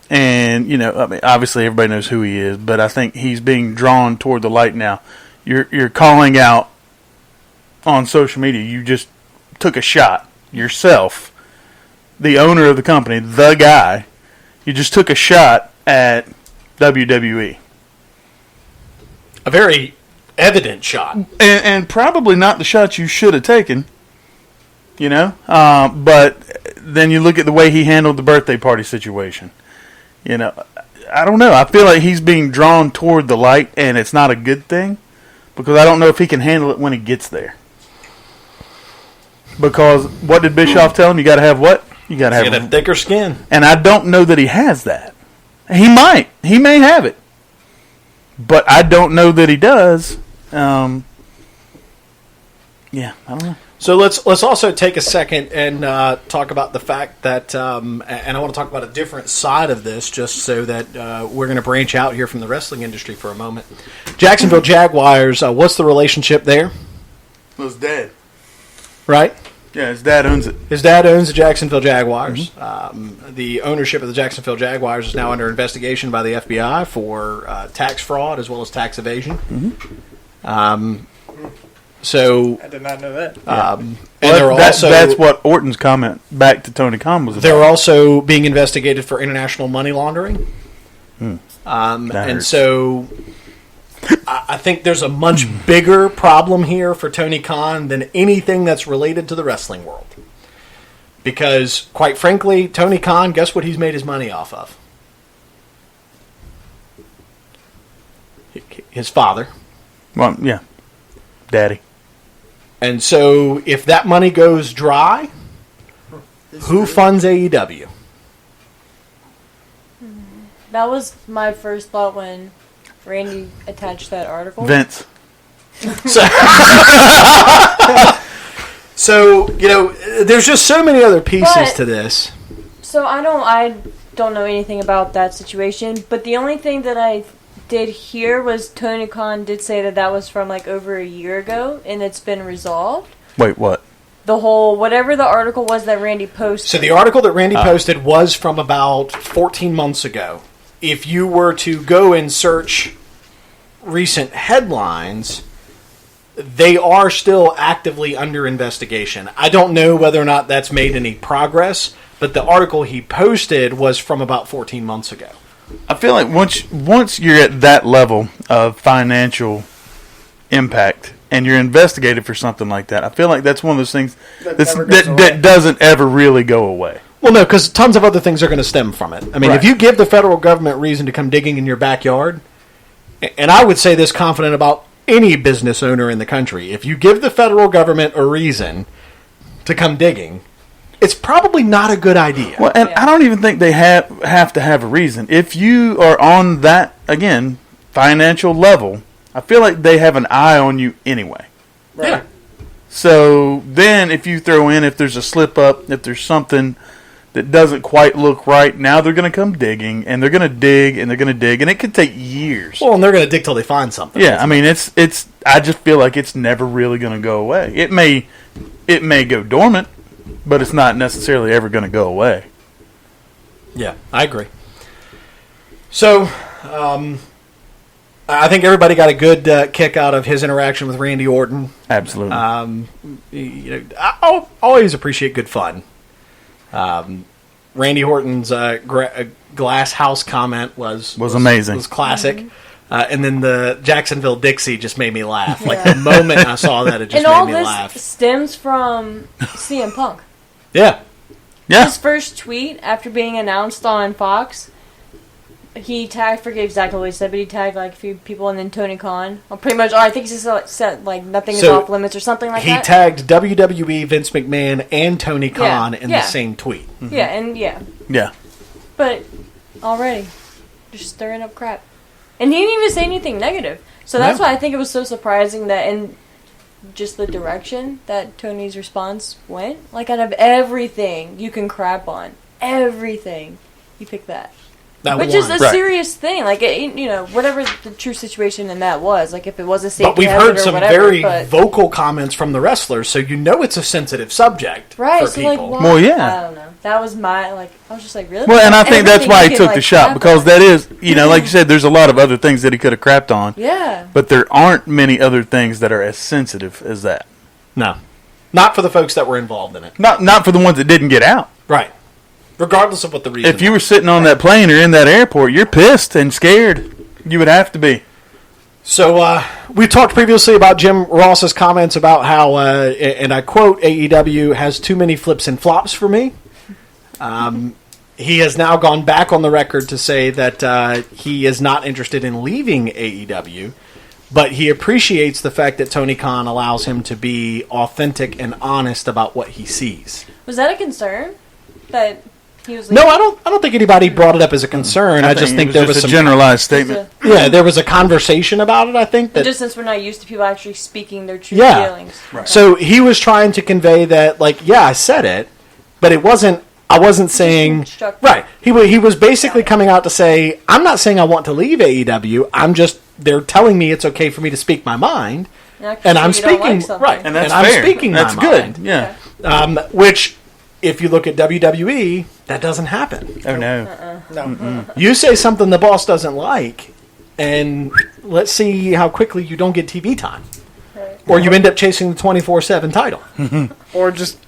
and I mean, obviously everybody knows who he is, but I think he's being drawn toward the light now. You're calling out on social media. You just took a shot yourself, the owner of the company, the guy. You just took a shot at WWE. A very evident shot. And probably not the shot you should have taken, but then you look at the way he handled the birthday party situation. I don't know. I feel like he's being drawn toward the light, and it's not a good thing, because I don't know if he can handle it when he gets there. Because what did Bischoff tell him? You got to have what? You got to have thicker skin. And I don't know that he has that. He might. He may have it. But I don't know that he does. I don't know. So let's also take a second and talk about the fact that, and I want to talk about a different side of this, just so that we're going to branch out here from the wrestling industry for a moment. Jacksonville Jaguars, what's the relationship there? It was dead. Right? Yeah, his dad owns it. His dad owns the Jacksonville Jaguars. Mm-hmm. The ownership of the Jacksonville Jaguars is now under investigation by the FBI for tax fraud as well as tax evasion. Mm-hmm. So I did not know that. and they're also that's what Orton's comment back to Tony Khan was about. They're also being investigated for international money laundering. And hurts. so I think there's a much bigger problem here for Tony Khan than anything that's related to the wrestling world. Because, quite frankly, Tony Khan, guess what he's made his money off of? His father. Well, yeah. Daddy. And so, if that money goes dry, who funds AEW? That was my first thought when Randy attached that article. Vince. So, there's just so many other pieces to this. So I don't know anything about that situation, but the only thing that I did hear was Tony Khan did say that was from like over a year ago, and it's been resolved. Wait, what? The whole, whatever the article was that Randy posted. So the article that Randy posted was from about 14 months ago. If you were to go and search recent headlines, they are still actively under investigation. I don't know whether or not that's made any progress, but the article he posted was from about 14 months ago. I feel like once you're at that level of financial impact and you're investigated for something like that, I feel like that's one of those things that doesn't ever really go away. Well, no, because tons of other things are going to stem from it. I mean, Right. If you give the federal government reason to come digging in your backyard, and I would say this confident about any business owner in the country, if you give the federal government a reason to come digging, it's probably not a good idea. Well, and I don't even think they have to have a reason. If you are on that, again, financial level, I feel like they have an eye on you anyway. Right. Yeah. So then if you throw in, if there's a slip up, if there's something that doesn't quite look right, now they're going to come digging, and they're going to dig, and they're going to dig, and it could take years. Well, and they're going to dig till they find something. Yeah, I mean, it's. I just feel like it's never really going to go away. It may go dormant, but it's not necessarily ever going to go away. Yeah, I agree. So, I think everybody got a good kick out of his interaction with Randy Orton. Absolutely. I always appreciate good fun. Randy Orton's glass house comment was amazing. Was classic. And then the Jacksonville Dixie just made me laugh. Like the moment I saw that, it just made me laugh. And all this stems from CM Punk. Yeah. His first tweet after being announced on Fox, he tagged, I forget exactly what he said, but he tagged like a few people, and then Tony Khan. Well, pretty much, I think he just said like nothing is off limits or something like that. He tagged WWE, Vince McMahon, and Tony Khan in the same tweet. Mm-hmm. Yeah. But already, just stirring up crap. And he didn't even say anything negative. So that's why I think it was so surprising that in just the direction that Tony's response went. Like, out of everything you can crap on, everything, you pick that. Which is a serious thing. Like, whatever the true situation in that was. Like, if it was a safety But we've hazard heard or some whatever, vocal comments from the wrestlers, so you know it's a sensitive subject right, for so people. like, well, yeah. I don't know. That was my, I was just like, really? Well, and I think that's Everything why you he can, took the shot, because that is, like you said, there's a lot of other things that he could have crapped on. Yeah. But there aren't many other things that are as sensitive as that. No. Not for the folks that were involved in it. Not for the ones that didn't get out. Right. Regardless of what the reason If you were sitting on that plane or in that airport, you're pissed and scared. You would have to be. So, we talked previously about Jim Ross's comments about how, and I quote, AEW has too many flips and flops for me. He has now gone back on the record to say that he is not interested in leaving AEW, but he appreciates the fact that Tony Khan allows him to be authentic and honest about what he sees. Was that a concern? That he was No, I don't think anybody brought it up as a concern. I just think there was a some generalized statement. Yeah, there was a conversation about it, I think. That, just since we're not used to people actually speaking their true yeah. feelings. Right. So he was trying to convey that, like, yeah, I said it, but it wasn't. I wasn't saying right. He was basically coming out to say, I'm not saying I want to leave AEW. I'm just they're telling me it's okay for me to speak my mind, and I'm speaking right, and that's I'm fair. speaking that's my good. mind. Yeah. Which, if you look at WWE, that doesn't happen. Oh no. No. You say something the boss doesn't like, and let's see how quickly you don't get TV time, or you end up chasing the 24/7 title, Or just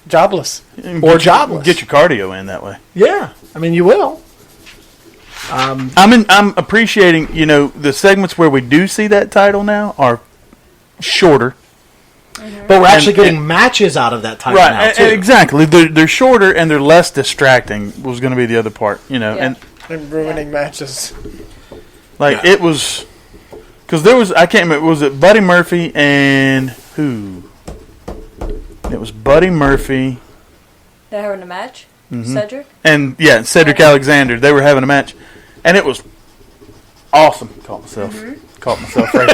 jobless. or jobless. Get your cardio in that way. Yeah, I mean you will. I'm appreciating, the segments where we do see that title now are shorter. But we're actually getting matches out of that title now, too. Exactly. They're shorter and they're less distracting. Was going to be the other part, and ruining matches. it was because there was I can't remember. Was it Buddy Murphy and who? It was Buddy Murphy. They're having a match? Cedric? And, Cedric Alexander. They were having a match. And it was awesome. Caught myself right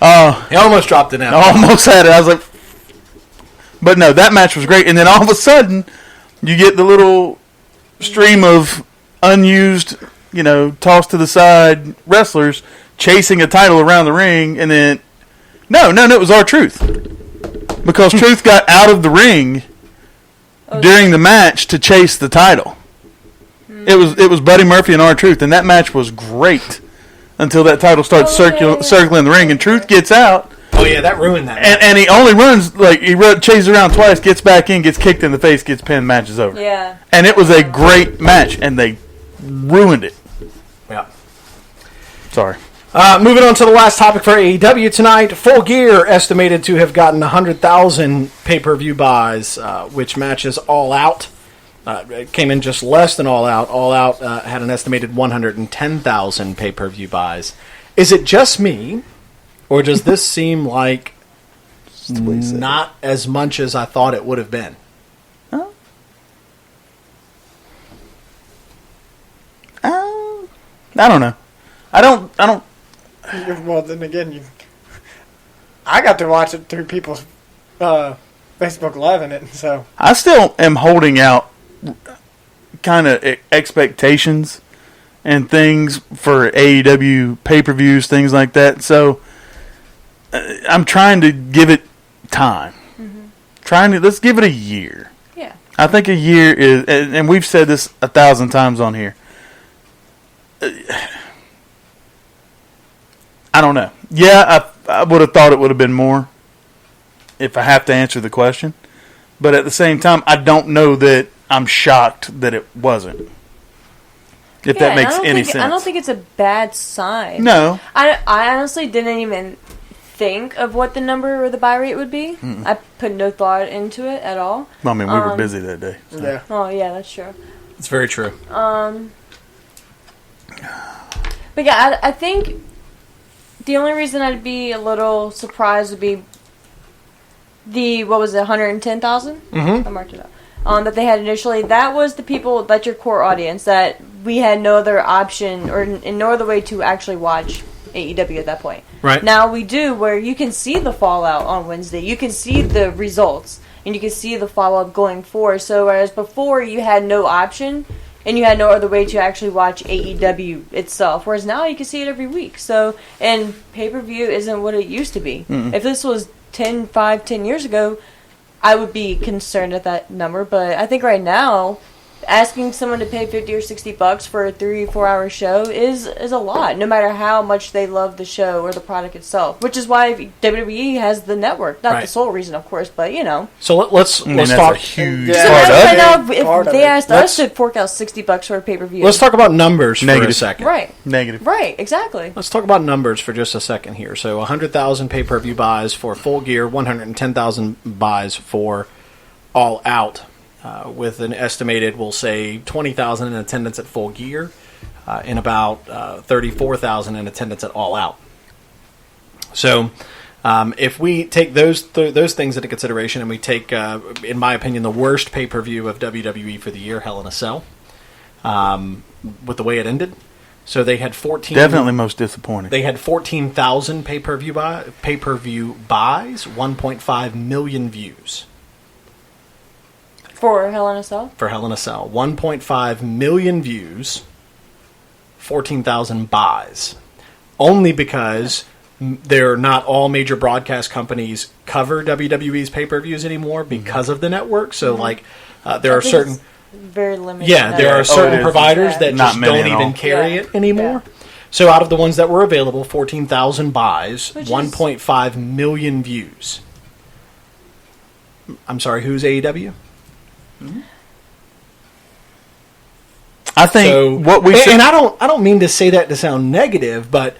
there. He almost dropped it out. I almost had it. I was like... But no, that match was great. And then all of a sudden, you get the little stream of unused, tossed to the side wrestlers chasing a title around the ring. And then... No, it was R-Truth. Because Truth got out of the ring during the match to chase the title. It was Buddy Murphy and R-Truth, and that match was great until that title starts circling the ring, and Truth gets out. Oh, yeah, that ruined that match. And he only runs, he chases around twice, gets back in, gets kicked in the face, gets pinned, match is over. Yeah. And it was a great match, and they ruined it. Yeah. Sorry. Moving on to the last topic for AEW tonight. Full Gear estimated to have gotten 100,000 pay-per-view buys, which matches All Out. It came in just less than All Out. All Out had an estimated 110,000 pay-per-view buys. Is it just me, or does this seem like what he said. not as much as I thought it would have been. I don't know. I don't. Well, then again, I got to watch it through people's Facebook Live in it, so I still am holding out kind of expectations and things for AEW pay-per-views, things like that. So I'm trying to give it time. Let's give it a year. Yeah. I think a year is, and we've said this 1,000 times on here. I don't know. Yeah, I would have thought it would have been more if I have to answer the question. But at the same time, I don't know that I'm shocked that it wasn't. If that makes any sense. I don't think it's a bad sign. No. I honestly didn't even think of what the number or the buy rate would be. I put no thought into it at all. I mean, we were busy that day. So. yeah. Oh, yeah, that's true. It's very true. But yeah, I think the only reason I'd be a little surprised would be what was it, 110,000? Mm-hmm. I marked it up. That they had initially. That was the people, that's your core audience, that we had no other option or no other way to actually watch AEW at that point. Right. Now we do, where you can see the fallout on Wednesday. You can see the results, and you can see the follow-up going forward. So whereas before you had no option, and you had no other way to actually watch AEW itself. Whereas now you can see it every week. So, and pay-per-view isn't what it used to be. If this was 10 years ago, I would be concerned at that number. But I think right now, asking someone to pay $50 or $60 for a 3-4 hour show is a lot, no matter how much they love the show or the product itself. Which is why WWE has the network. Not the sole reason, of course, but you know. So let's that's talk a huge Yeah. part of Right it. now, if they asked us to fork out $60 for a pay-per-view. Let's talk about numbers for a Negative. second. Right. Negative. Right, exactly. Let's talk about numbers for just a second here. So 100,000 pay-per-view buys for Full Gear, 110,000 buys for All Out, with an estimated, we'll say, 20,000 in attendance at Full Gear, and about 34,000 in attendance at All Out. So if we take those things into consideration, and we take, in my opinion, the worst pay-per-view of WWE for the year, Hell in a Cell, with the way it ended. So they had 14. Definitely most disappointing. They had 14,000 pay-per-view buys, 1.5 million views. For Hell in a Cell? For Hell in a Cell. 1.5 million views, 14,000 buys. Only because they're not all major broadcast companies cover WWE's pay-per-views anymore because of the network. So, there are certain... Very limited. Yeah, there are certain is. providers that Not just many don't at even all. carry Yeah. it anymore. Yeah. So out of the ones that were available, 14,000 buys, Which is- 1.5 million views. I'm sorry, who's AEW? I think So what we and, said. and I don't mean to say that to sound negative, but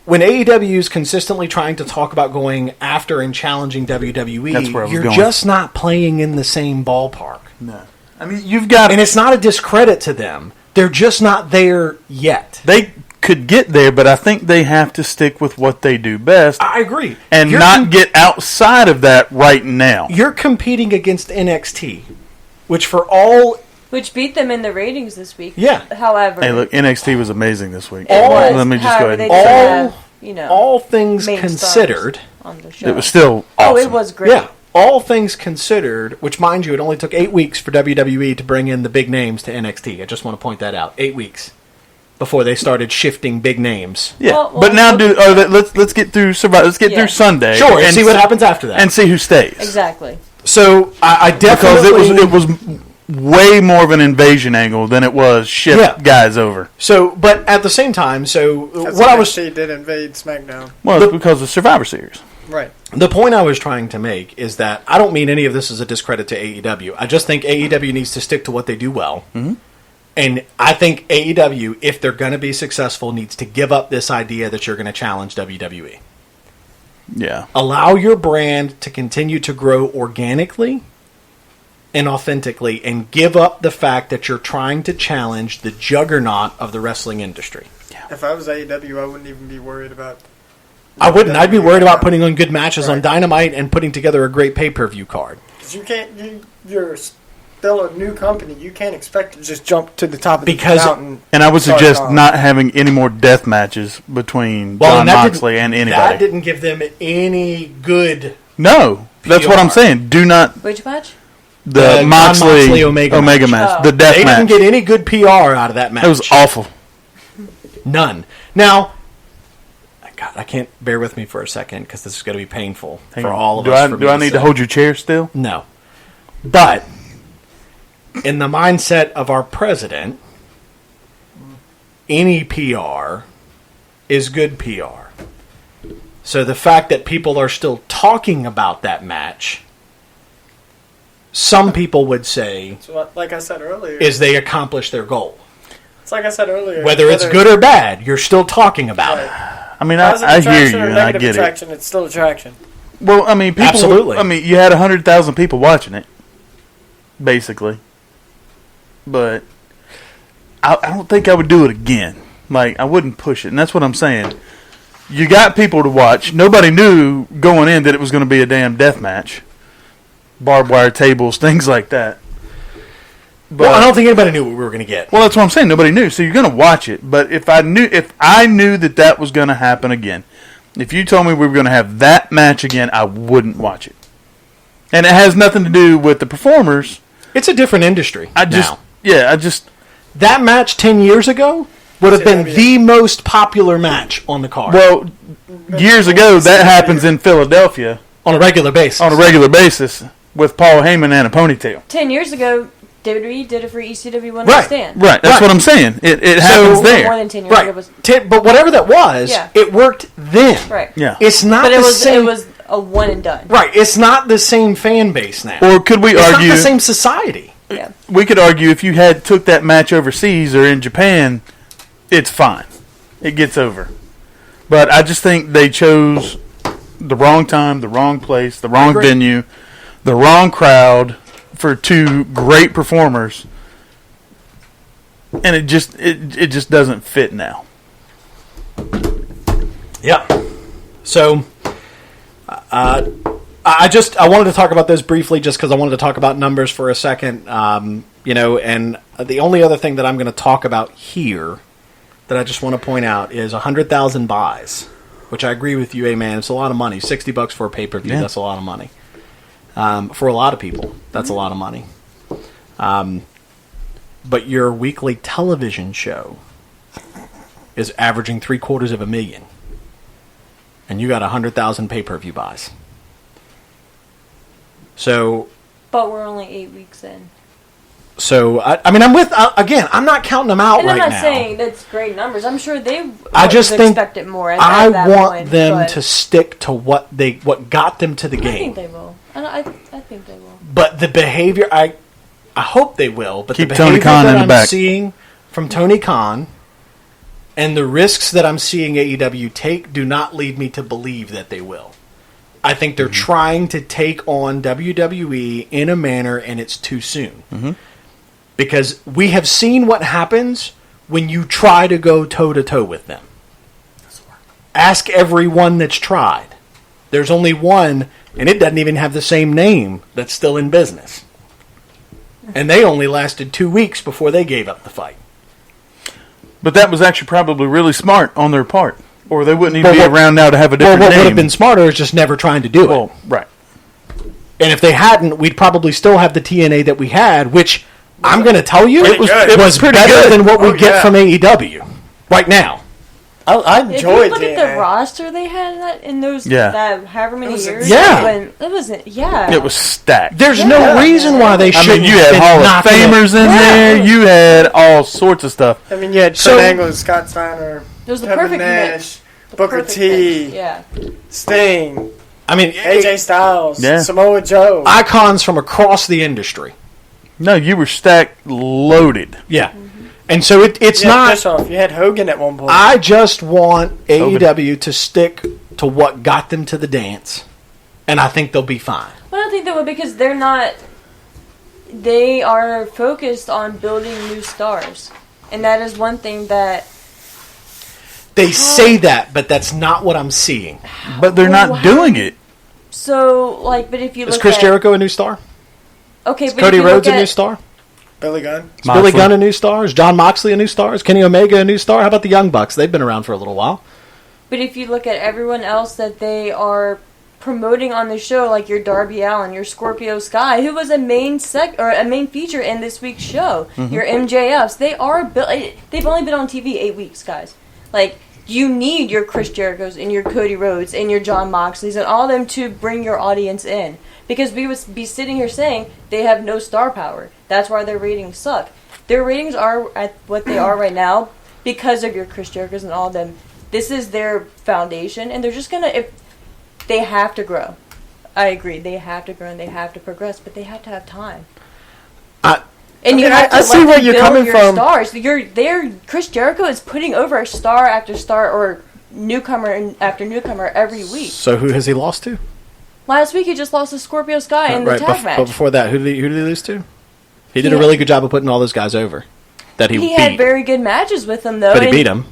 when AEW is consistently trying to talk about going after and challenging WWE, That's where I was you're going. just not playing in the same ballpark. No. I mean, you've got. And it's not a discredit to them. They're just not there yet. They could get there, but I think they have to stick with what they do best I agree. and You're not get outside of that right now. You're competing against NXT, which for all... Which beat them in the ratings this week. Yeah. However, Hey, look, NXT was amazing this week. it was. Let me just go However, ahead they and didn't say All- have, you know, all things main considered... stars on the show. it was still Oh, awesome. it was great. Yeah. All things considered, which, mind you, it only took 8 weeks for WWE to bring in the big names to NXT. I just want to point that out. 8 weeks before they started shifting big names. Yeah, Well, but now well, let's get through Survivor. Let's get Yeah. through Sunday. Sure, and see what happens after that. and see who stays. Exactly. So I Because definitely... it was way more of an invasion angle than it was shift Yeah. guys over. So, but at the same time, so That's what I why was... she did invade SmackDown. Well, it's because of Survivor Series. Right. The point I was trying to make is that I don't mean any of this as a discredit to AEW. I just think AEW needs to stick to what they do well. Mm-hmm. And I think AEW, if they're going to be successful, needs to give up this idea that you're going to challenge WWE. Yeah. Allow your brand to continue to grow organically and authentically, and give up the fact that you're trying to challenge the juggernaut of the wrestling industry. If I was AEW, I wouldn't even be worried about I wouldn't. I'd be worried about putting on good matches on Dynamite and putting together a great pay-per-view card. Because you can't. You're still a new company. You can't expect to just jump to the top of the mountain. And I would suggest not having any more death matches between John Moxley and anybody. That didn't give them any good. No, that's what I'm saying. Do not. Which match? The Moxley Omega match. The death match. They didn't get any good PR out of that match. It was awful. None. Now, God, I can't bear with me for a second because this is going to be painful for all of us. Do I need to hold your chair still? No. But in the mindset of our president, any PR is good PR. So the fact that people are still talking about that match, some people would say, so, like I said earlier, is they accomplished their goal. It's like I said earlier. Whether it's good or bad, you're still talking about it. I mean, I hear you and I get attraction, It's still attraction. Well, I mean, people, absolutely. I mean, you had 100,000 people watching it, basically. But I don't think I would do it again. Like, I wouldn't push it, and that's what I'm saying. You got people to watch. Nobody knew going in that it was going to be a damn death match. Barbed wire tables, things like that. But, well, I don't think anybody knew what we were going to get. Well, that's what I'm saying. Nobody knew, so you're going to watch it. But if I knew that was going to happen again, if you told me we were going to have that match again, I wouldn't watch it. And it has nothing to do with the performers. It's a different industry. That match 10 years ago would have been the most popular match on the card. Well, years ago, that happens in Philadelphia on a regular basis. With Paul Heyman and a ponytail. 10 years ago, WWE did it for ECW One Night Stand. Right, that's what I'm saying. It happens there. More than 10 years ago. But whatever that was, it worked then. Right. Yeah. It's not but it it was a one and done. Right. It's not the same fan base now. Or could we argue... It's not the same society. Yeah. We could argue if you took that match overseas or in Japan, it's fine. It gets over. But I just think they chose the wrong time, the wrong place, the wrong venue, the wrong crowd for two great performers, and it just doesn't fit now. Yeah. So, I wanted to talk about this briefly, just because I wanted to talk about numbers for a second. And the only other thing that I'm going to talk about here that I just want to point out is 100,000 buys, which I agree with you, man. It's a lot of money. $60 for a pay-per-view. Yeah. That's a lot of money. For a lot of people, that's a lot of money. But your weekly television show is averaging $750,000, and you got 100,000 pay-per-view buys. So, but we're only 8 weeks in. So I'm with again. I'm not counting them out right now. And I'm not saying that's great numbers. I'm sure they. I just think expect it more. I want them to stick to what got them to the game. I think they will. I think they will. But the behavior, I hope they will. But keep the Tony behavior Khan that in the I'm back. seeing from Tony Khan and the risks that I'm seeing AEW take do not lead me to believe that they will. I think they're trying to take on WWE in a manner, and it's too soon. Mm-hmm. Because we have seen what happens when you try to go toe-to-toe with them. Ask everyone that's tried. There's only one, and it doesn't even have the same name, that's still in business. And they only lasted 2 weeks before they gave up the fight. But that was actually probably really smart on their part. Or they wouldn't even be around now to have a different name. What would have been smarter is just never trying to do it. Right. And if they hadn't, we'd probably still have the TNA that we had, which... I'm going to tell you, it was pretty better than what we get from AEW right now. I enjoyed it. If you look at the roster they had in those that however many years, it was stacked. There's no reason why they shouldn't. I mean, you had Hall of Famers in there. You had all sorts of stuff. I mean, you had Kurt Angle, Scott Steiner, it was the Kevin perfect Nash, mix. Booker T, Sting. I mean, AJ Styles, Samoa Joe, icons from across the industry. No, you were stacked, loaded. Yeah. Mm-hmm. And so it's not... Bischoff. You had Hogan at one point. I just want AEW to stick to what got them to the dance, and I think they'll be fine. Well, I don't think they will, because they're not... They are focused on building new stars. And that is one thing that... They say that, but that's not what I'm seeing. But they're not doing it. So, like, but if you look Is Chris at... Jericho a new star? Okay, Is but Cody if you Rhodes look a new at... star? Billy Gunn. Is Billy Gunn a new star? Is John Moxley a new star? Is Kenny Omega a new star? How about the Young Bucks? They've been around for a little while. But if you look at everyone else that they are promoting on the show, like your Darby Allin, your Scorpio Sky, who was a main feature in this week's show, your MJFs, they've only been on TV 8 weeks, guys. Like, you need your Chris Jerichos and your Cody Rhodes and your John Moxleys and all of them to bring your audience in. Because we would be sitting here saying they have no star power. That's why their ratings suck. Their ratings are at what they are right now because of your Chris Jerichos and all of them. This is their foundation, and they're just if they have to grow. I agree, they have to grow and they have to progress, but they have to have time. And you have to see where you're coming from. Stars. Chris Jericho is putting over star after star or newcomer after newcomer every week. So who has he lost to? Last week he just lost to Scorpio Sky in the tag match. But before that, who did he lose to? He did a really good job of putting all those guys over. That he beat. Had very good matches with them, though. But he beat them.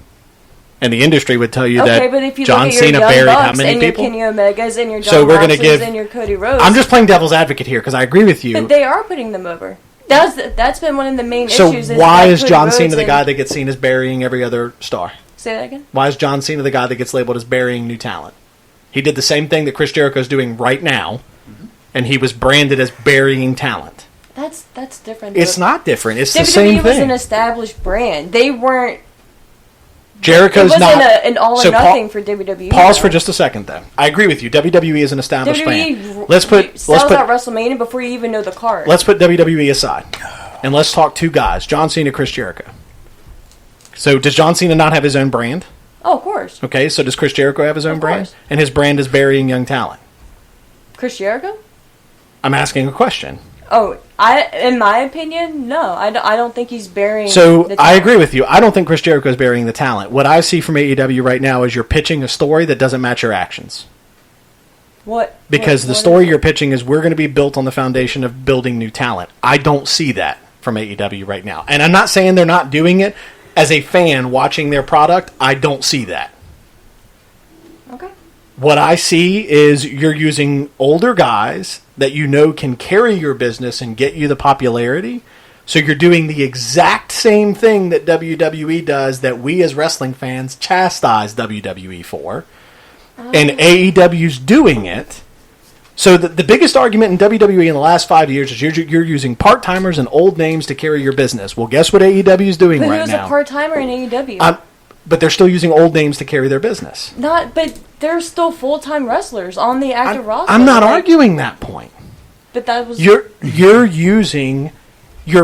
And the industry would tell you that but if you John look at your Cena Young buried Bucks how many and people? Your Kenny Omegas and your John So we're going to Moxleys give and your Cody Rhodes. I'm just playing devil's advocate here because I agree with you. But they are putting them over. That's been one of the main so issues. Why is John Cena the guy that gets seen as burying every other star? Say that again? Why is John Cena the guy that gets labeled as burying new talent? He did the same thing that Chris Jericho is doing right now, and he was branded as burying talent. That's different. It's not different. It's WWE the same was thing. an established brand. They weren't. Jericho's it wasn't not an all or nothing for WWE. Pause for just a second, though. I agree with you. WWE is an established brand. Let's put out WrestleMania before you even know the card. Let's put WWE aside, and let's talk two guys: John Cena, Chris Jericho. So, does John Cena not have his own brand? Oh, of course. Okay, so does Chris Jericho have his own brand? Course. And his brand is burying young talent. Chris Jericho? I'm asking a question. Oh, in my opinion, no. I don't think he's burying So, the talent. I agree with you. I don't think Chris Jericho is burying the talent. What I see from AEW right now is you're pitching a story that doesn't match your actions. What? Because the what story you're pitching is we're going to be built on the foundation of building new talent. I don't see that from AEW right now. And I'm not saying they're not doing it. As a fan watching their product, I don't see that. Okay. What I see is you're using older guys that you know can carry your business and get you the popularity. So you're doing the exact same thing that WWE does that we as wrestling fans chastise WWE for. And AEW's doing it. So the biggest argument in WWE in the last 5 years is you're using part-timers and old names to carry your business. Well, guess what AEW is doing But right who's now? a part-timer in AEW? But they're still using old names to carry their business. But they're still full-time wrestlers on the active roster. I'm not arguing that point. But that was... You're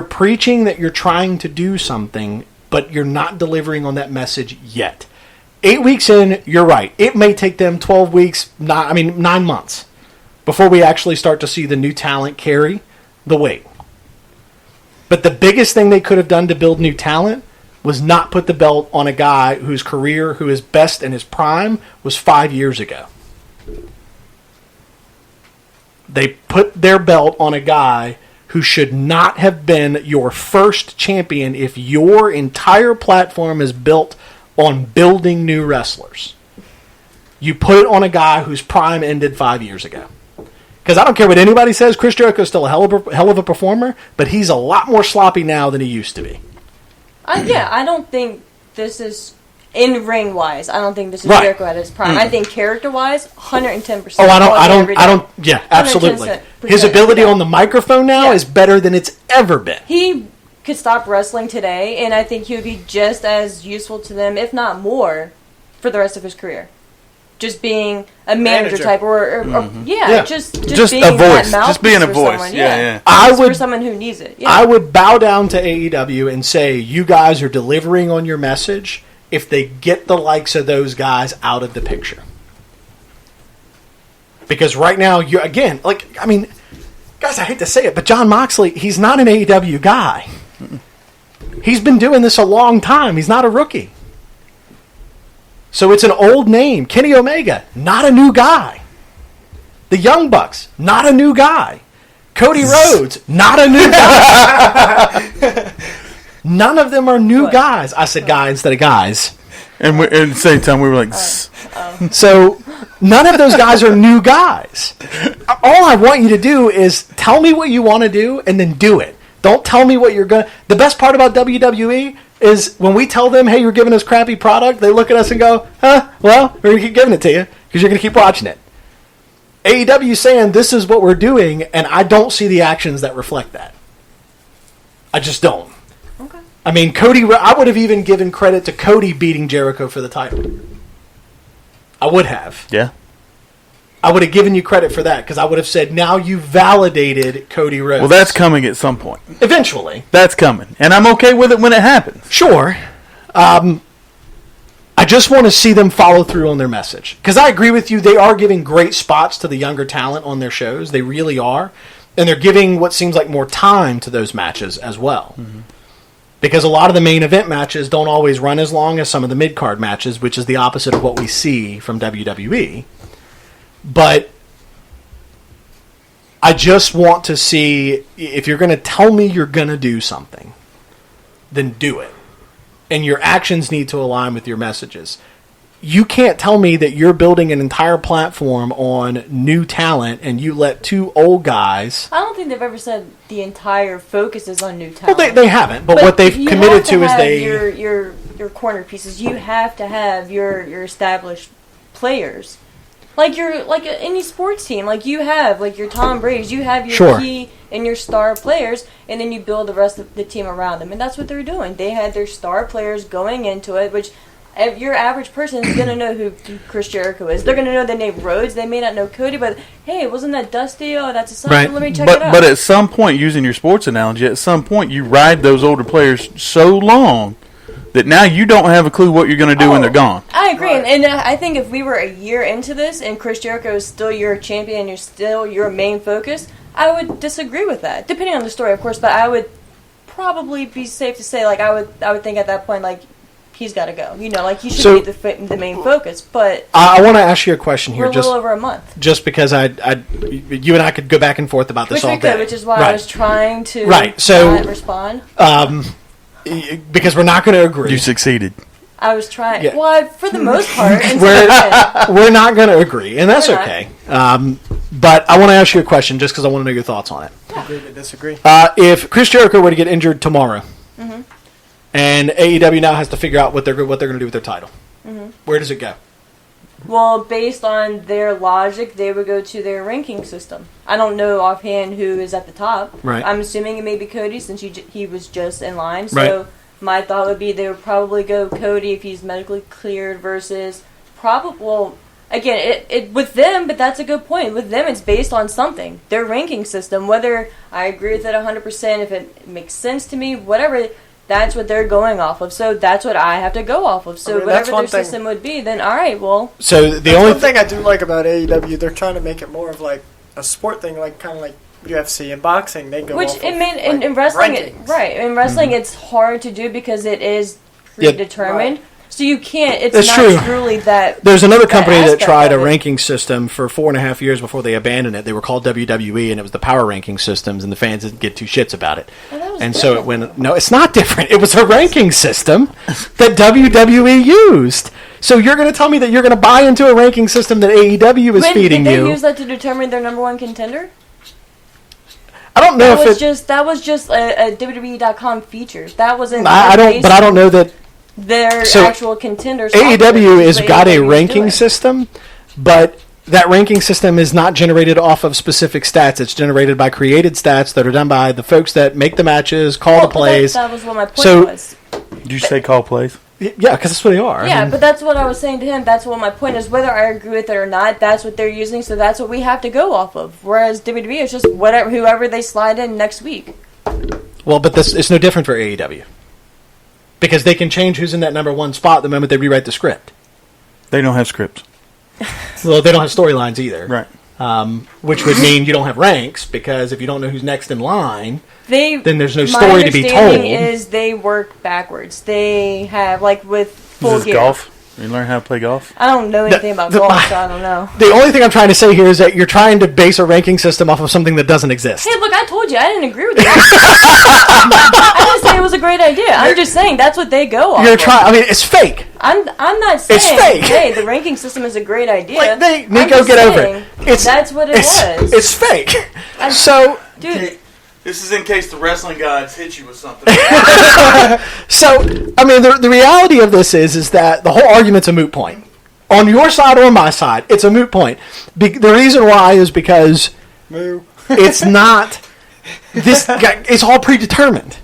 preaching that you're trying to do something, but you're not delivering on that message yet. 8 weeks in, you're right. It may take them 12 weeks, 9 months, before we actually start to see the new talent carry the weight. But the biggest thing they could have done to build new talent was not put the belt on a guy whose career, who is best in his prime, was 5 years ago. They put their belt on a guy who should not have been your first champion if your entire platform is built on building new wrestlers. You put it on a guy whose prime ended 5 years ago. Because I don't care what anybody says, Chris Jericho is still a hell of a performer, but he's a lot more sloppy now than he used to be. I don't think this is... In ring wise, I don't think this is Right. Jericho at his prime. I think character wise, 110%. Oh, I don't. Yeah, absolutely. 110%. His ability on the microphone now is better than it's ever been. He could stop wrestling today, and I think he would be just as useful to them, if not more, for the rest of his career. Just being a manager type, just being a voice, that mouthpiece just being a for voice. someone, Yeah. for someone who needs it. Yeah. I would bow down to AEW and say, you guys are delivering on your message if they get the likes of those guys out of the picture. Because right now, guys, I hate to say it, but John Moxley, he's not an AEW guy. He's been doing this a long time. He's not a rookie. So it's an old name. Kenny Omega, not a new guy. The Young Bucks, not a new guy. Cody Rhodes, not a new guy. None of them are new guys. I said guy instead of guys. And at the same time, we were like, So none of those guys are new guys. All I want you to do is tell me what you want to do and then do it. Don't tell me what you're going to... The best part about WWE is when we tell them, hey, you're giving us crappy product, they look at us and go, well, we're going to keep giving it to you because you're going to keep watching it. AEW saying this is what we're doing, and I don't see the actions that reflect that. I just don't. Okay. I mean, I would have even given credit to Cody beating Jericho for the title. I would have. yeah. I would have given you credit for that because I would have said, now you validated Cody Rhodes. Well, that's coming at some point. Eventually. That's coming. And I'm okay with it when it happens. Sure. I just want to see them follow through on their message. Because I agree with you, they are giving great spots to the younger talent on their shows. They really are. And they're giving what seems like more time to those matches as well. Mm-hmm. Because a lot of the main event matches don't always run as long as some of the mid-card matches, which is the opposite of what we see from WWE. But I just want to see, if you're going to tell me you're going to do something, then do it. And your actions need to align with your messages. You can't tell me that you're building an entire platform on new talent and you let two old guys... I don't think they've ever said the entire focus is on new talent. Well, they haven't, but what they've committed to is they... Your corner pieces. You have to have your established players. Like any sports team, like you have like your Tom Brady's, you have your key and your star players, and then you build the rest of the team around them, and that's what they're doing. They had their star players going into it, which your average person is gonna know who Chris Jericho is. They're gonna know the name Rhodes. They may not know Cody, but hey, wasn't that Dusty? Oh, that's a son. Right. Let me check it out. But at some point, using your sports analogy, at some point you ride those older players so long that now you don't have a clue what you're going to do when they're gone. I agree, and I think if we were a year into this and Chris Jericho is still your champion and you're still your main focus, I would disagree with that. Depending on the story, of course, but I would probably be safe to say, like, I would think at that point, like, he's got to go. You know, like, he should be the main focus. But I want to ask you a question here. We're a little over a month. Just because you and I could go back and forth about this all day. Which is why I was trying to not respond. Because we're not going to agree. You succeeded. I was trying. Yeah. Well, for the most part. We're not going to agree, and that's okay. But I want to ask you a question just because I want to know your thoughts on it. Yeah. Agree to disagree. If Chris Jericho were to get injured tomorrow, and AEW now has to figure out what they're going to do with their title, where does it go? Well, based on their logic, they would go to their ranking system. I don't know offhand who is at the top. Right. I'm assuming it may be Cody since he was just in line. So my thought would be they would probably go Cody if he's medically cleared versus probably... Well, again, it with them, but that's a good point. With them, it's based on something. Their ranking system, whether I agree with it 100%, if it makes sense to me, whatever... That's what they're going off of, so that's what I have to go off of. So whatever their system would be, then all right, well. So the only thing I do like about AEW, they're trying to make it more of like a sport thing, like kind of like UFC and boxing. They go off in wrestling, in wrestling, it's hard to do because it is predetermined. Right. So you can't. It's not true. Truly that. There's another company that tried a ranking system for 4.5 years before they abandoned it. They were called WWE, and it was the power ranking systems, and the fans didn't get two shits about it. And so it went. No, it's not different. It was a ranking system that WWE used. So you're going to tell me that you're going to buy into a ranking system that AEW is feeding you? Did they use that to determine their number one contender? I don't know that was just a WWE.com feature. That wasn't. I don't know that. Their actual contenders. AEW has got a ranking system, but that ranking system is not generated off of specific stats. It's generated by created stats that are done by the folks that make the matches, call the plays. That was what my point was. Did you say call plays? Yeah, because that's what they are. Yeah, but that's what I was saying to him. That's what my point is. Whether I agree with it or not, that's what they're using, so that's what we have to go off of. Whereas WWE is just whoever they slide in next week. Well, but it's no different for AEW. Because they can change who's in that number one spot the moment they rewrite the script. They don't have scripts. Well, they don't have storylines either. Right. Which would mean you don't have ranks, because if you don't know who's next in line, then there's no my story to be told. Is they work backwards. They have, like with Full Is this Gear. golf? You learn how to play golf? I don't know anything about golf, so I don't know. The only thing I'm trying to say here is that you're trying to base a ranking system off of something that doesn't exist. Hey, look, I told you I didn't agree with that. I didn't say it was a great idea. I'm just saying that's what they go off. You're trying. I mean, it's fake. I'm not saying It's fake. hey, the ranking system is a great idea. Like, I'm Nico, just get over saying it. that's what it was. It's fake. So, Dude, This is in case the wrestling gods hit you with something. I mean, the reality of this is that the whole argument's a moot point. On your side or my side, it's a moot point. The reason why is because it's not this. It's all predetermined.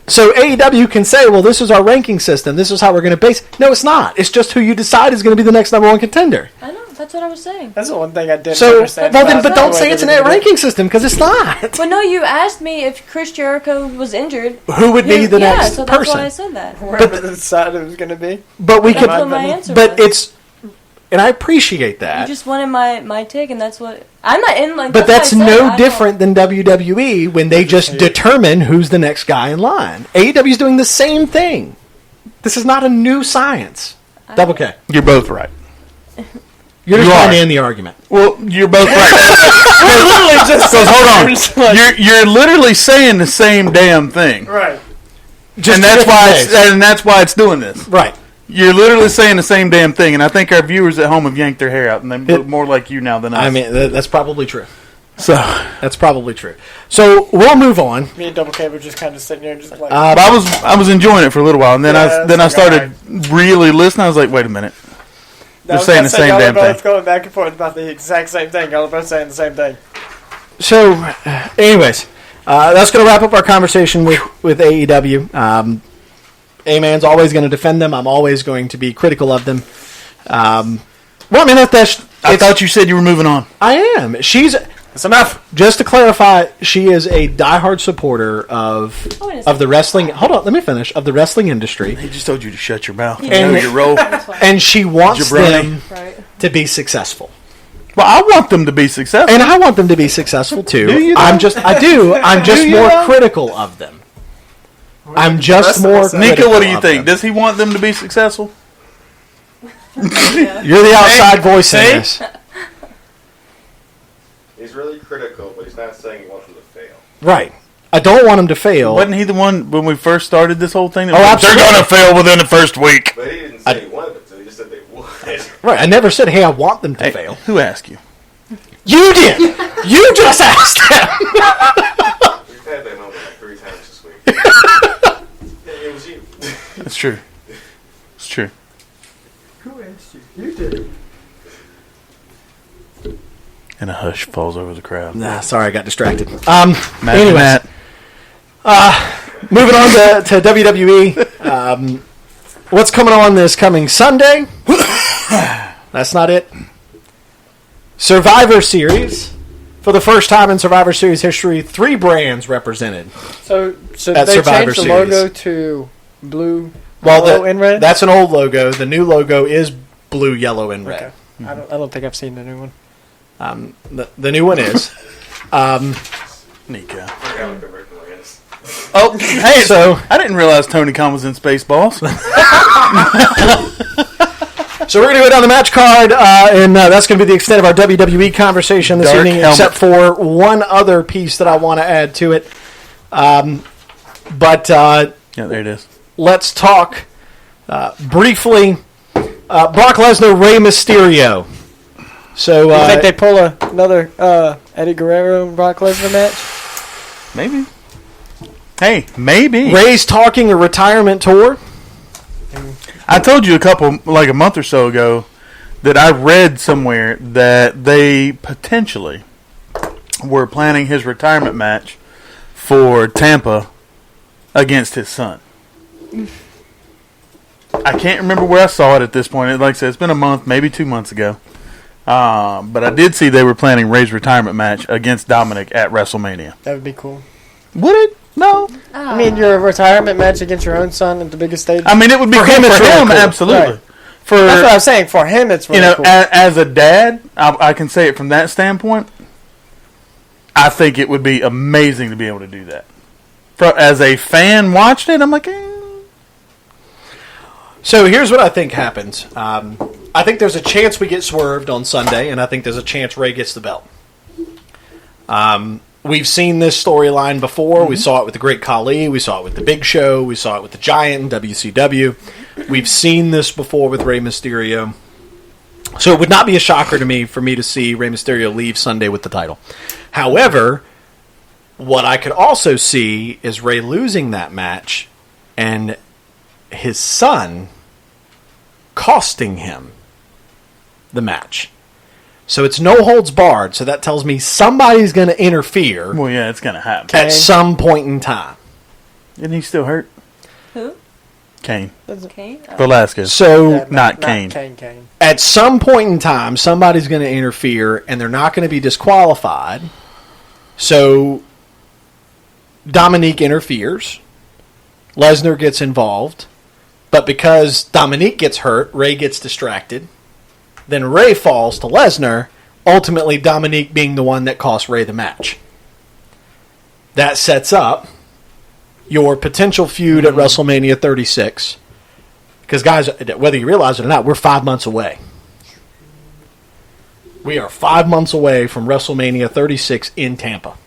So AEW can say, "Well, this is our ranking system. This is how we're going to base." No, it's not. It's just who you decide is going to be the next number one contender. I know. That's what I was saying. That's the one thing I didn't So, understand. but don't say it's an ranking system because it's not. Well, no, you asked me if Chris Jericho was injured. Who would be the next so that's person? why I said that. Wherever the side it was going to be. But we That's could. what my answer But was. it's, and I appreciate You that. just wanted my take, and that's what I'm not in. Like, But that's why I said I no don't- different than WWE when they just determine who's the next guy in line. AEW is doing the same thing. This is not a new science. Double K. You're both right. You're just You trying are. to end the argument. Well, you're both right. Literally just Hold on. You're literally saying the same damn thing, right. Just and that's different why ways. it's doing this. Right. You're literally saying the same damn thing, and I think our viewers at home have yanked their hair out, and they look more like you now than us. I mean, that's probably true. so That's probably true. So we'll move on. Me and Double K were just kind of sitting here and just like, but I was enjoying it for a little while, and then Yeah, I that's started really listening. I was like, wait a minute. They're saying the same damn y'all are thing. both going back and forth about the exact same thing. Y'all are both saying the same thing. So, anyways, that's going to wrap up our conversation with AEW. A-Man's always going to defend them. I'm always going to be critical of them. Well, I mean, I thought you said you were moving on. I am. That's enough. Just to clarify, she is a diehard supporter of the wrestling. Hold on, let me finish. Of the wrestling industry, He just told you to shut your mouth. You And- know your role. That's fine. and she wants Jabroni. them Right. to be successful. Well, I want them to be successful. And I want them to be successful too. Do you, though? I'm just you, more though? critical of them. I'm just more critical. Nico, what do you of think? them. Does he want them to be successful? Yeah. You're the outside voice in See? this. He's really critical, but he's not saying he wants them to fail. Right. I don't want them to fail. Wasn't he the one when we first started this whole thing? That Oh, was like, absolutely. They're going to fail within the first week. But he didn't say he wanted them to. He just said they would. Right. I never said, hey, I want them to Hey, fail. who asked you? You did. You just asked him. We've had that moment like 3 times this week. It was you. That's true. It's true. Who asked you? You did. And a hush falls over the crowd. Nah, sorry, I got distracted. Matt, Anyways, moving on to WWE. What's coming on this coming Sunday? That's not it. Survivor Series. For the first time in Survivor Series history, 3 brands represented. So At they Survivor changed the Series. logo to blue, Well, yellow, and red? that's an old logo. The new logo is blue, yellow, and red. Okay. I don't think I've seen the new one. The new one is. Nico. Forgot what the original is. Oh, hey, So- I didn't realize Tony Khan was in Spaceballs. So we're going to go down the match card, and that's going to be the extent of our WWE conversation this Dark evening, helmet. except for one other piece that I want to add to it. But Yeah, there it is. let's talk briefly. Brock Lesnar, Rey Mysterio. So You think they pull another Eddie Guerrero and Brock Lesnar match? Maybe. Hey, maybe. Rey's talking a retirement tour. I told you a month or so ago, that I read somewhere that they potentially were planning his retirement match for Tampa against his son. I can't remember where I saw it at this point. Like I said, it's been a month, maybe 2 months ago. But I did see they were planning Rey's retirement match against Dominic at WrestleMania. That would be cool. Would it? No. I mean, your retirement match against your own son at the biggest stage. I mean, it would be For cool him, it's for really him, cool. absolutely. Right. For That's what I'm saying. For him, it's really cool. as a dad, I can say it from that standpoint. I think it would be amazing to be able to do that. As a fan watching it, I'm like, So here's what I think happens. I think there's a chance we get swerved on Sunday, and I think there's a chance Ray gets the belt. We've seen this storyline before. We saw it with the Great Khali. We saw it with the Big Show. We saw it with the Giant in WCW. We've seen this before with Rey Mysterio. So it would not be a shocker to me for me to see Rey Mysterio leave Sunday with the title. However, what I could also see is Rey losing that match and his son costing him the match. So it's no holds barred. So that tells me somebody's going to interfere. Well, yeah, it's going to happen. At some point in time. Isn't he still hurt? Who? Kane. Kane? Oh. Velasquez. So Yeah, not Kane. Kane. at some point in time, somebody's going to interfere, and they're not going to be disqualified. So Dominique interferes. Lesnar gets involved. But because Dominique gets hurt, Ray gets distracted. Then Ray falls to Lesnar, ultimately Dominique being the one that cost Ray the match. That sets up your potential feud at WrestleMania 36. Because, guys, whether you realize it or not, we're 5 months away. We are 5 months away from WrestleMania 36 in Tampa.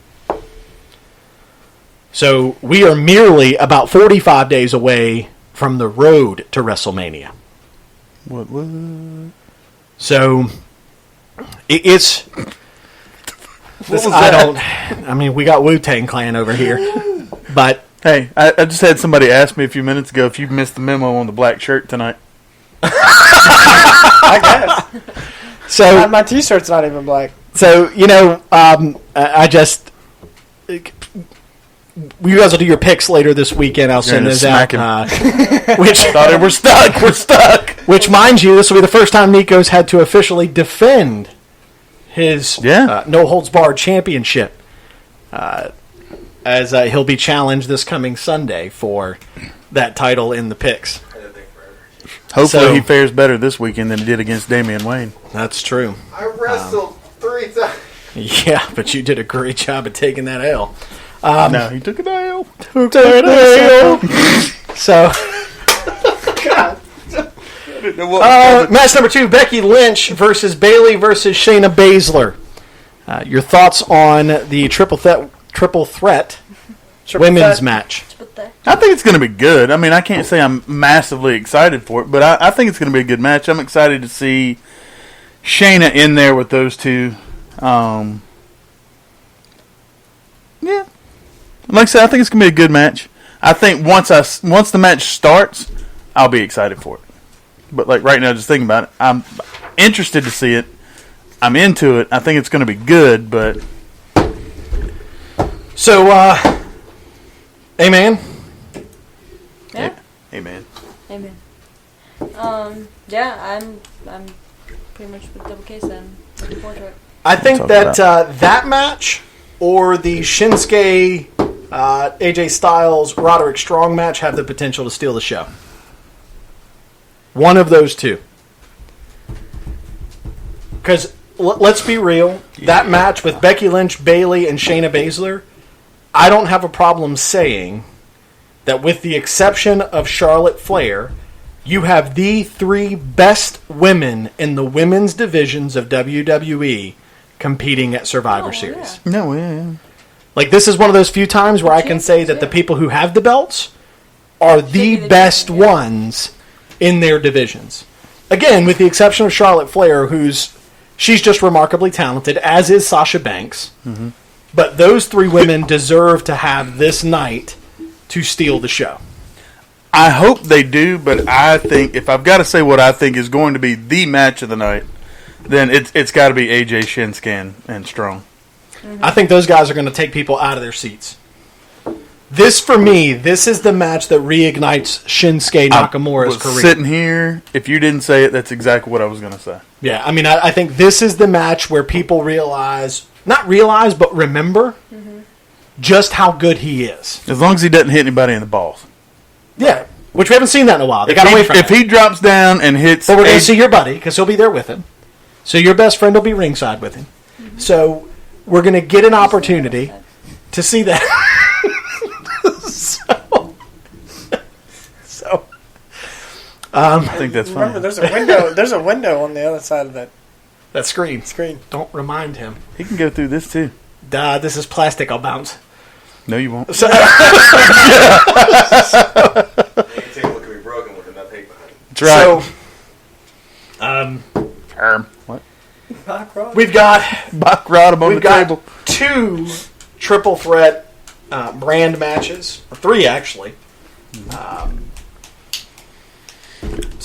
So we are merely about 45 days away from the road to WrestleMania. What? So it's. I mean, we got Wu-Tang Clan over here, but Hey, I just had somebody ask me a few minutes ago if you missed the memo on the black shirt tonight. I guess. so My T-shirt's not even black. So I just. You guys will do your picks later this weekend. I'll send gonna those out. smack Which Thought we're stuck. We're stuck. Which, mind you, this will be the first time Nico's had to officially defend his no holds barred championship, as he'll be challenged this coming Sunday for that title in the picks. Hopefully, he fares better this weekend than he did against Damian Wayne. That's true. I wrestled 3 times. Yeah, but you did a great job at taking that L. No, he took a L. So, match number 2, Becky Lynch versus Bayley versus Shayna Baszler. Your thoughts on the triple threat women's match? I think it's going to be good. I mean, I can't say I'm massively excited for it, but I think it's going to be a good match. I'm excited to see Shayna in there with those two. Yeah. Like I said, I think it's going to be a good match. I think once the match starts, I'll be excited for it. But like right now, just thinking about it, I'm interested to see it. I'm into it. I think it's going to be good, but... So, amen? Yeah. Amen. Amen. Yeah, I'm pretty much with Double Case then. Looking forward to it. I think that that match or the Shinsuke AJ Styles Roderick Strong match have the potential to steal the show. One of those two. Because let's be real, that match with Becky Lynch, Bayley, and Shayna Baszler, I don't have a problem saying that with the exception of Charlotte Flair, you have the 3 best women in the women's divisions of WWE competing at Survivor Series. Yeah. No, yeah. Like, this is one of those few times where I can say that the people who have the belts are the best ones in their divisions. Again, with the exception of Charlotte Flair, she's just remarkably talented, as is Sasha Banks. Mm-hmm. But those 3 women deserve to have this night to steal the show. I hope they do, but I think if I've got to say what I think is going to be the match of the night, then it's got to be AJ, Shinsuke, and Strong. Mm-hmm. I think those guys are going to take people out of their seats. This, for me, this is the match that reignites Shinsuke Nakamura's career. Sitting here, if you didn't say it, that's exactly what I was going to say. Yeah, I mean, I think this is the match where people not realize, but remember just how good he is. As long as he doesn't hit anybody in the balls. Yeah, which we haven't seen that in a while. They got away from it. If he drops down and hits... But we're going to see your buddy, because he'll be there with him. So your best friend will be ringside with him. Mm-hmm. So we're going to get an opportunity to see that. I think that's Remember, fine. there's a window. There's a window on the other side of that That screen. screen. Don't remind him. He can go through this too. Duh, this is plastic. I'll bounce. No, you won't. So, They ain't saying what can be broken with enough hate behind it. That's right. So, What? we've got Baccarat on the we've got table. 2 triple threat brand matches, or 3 actually. So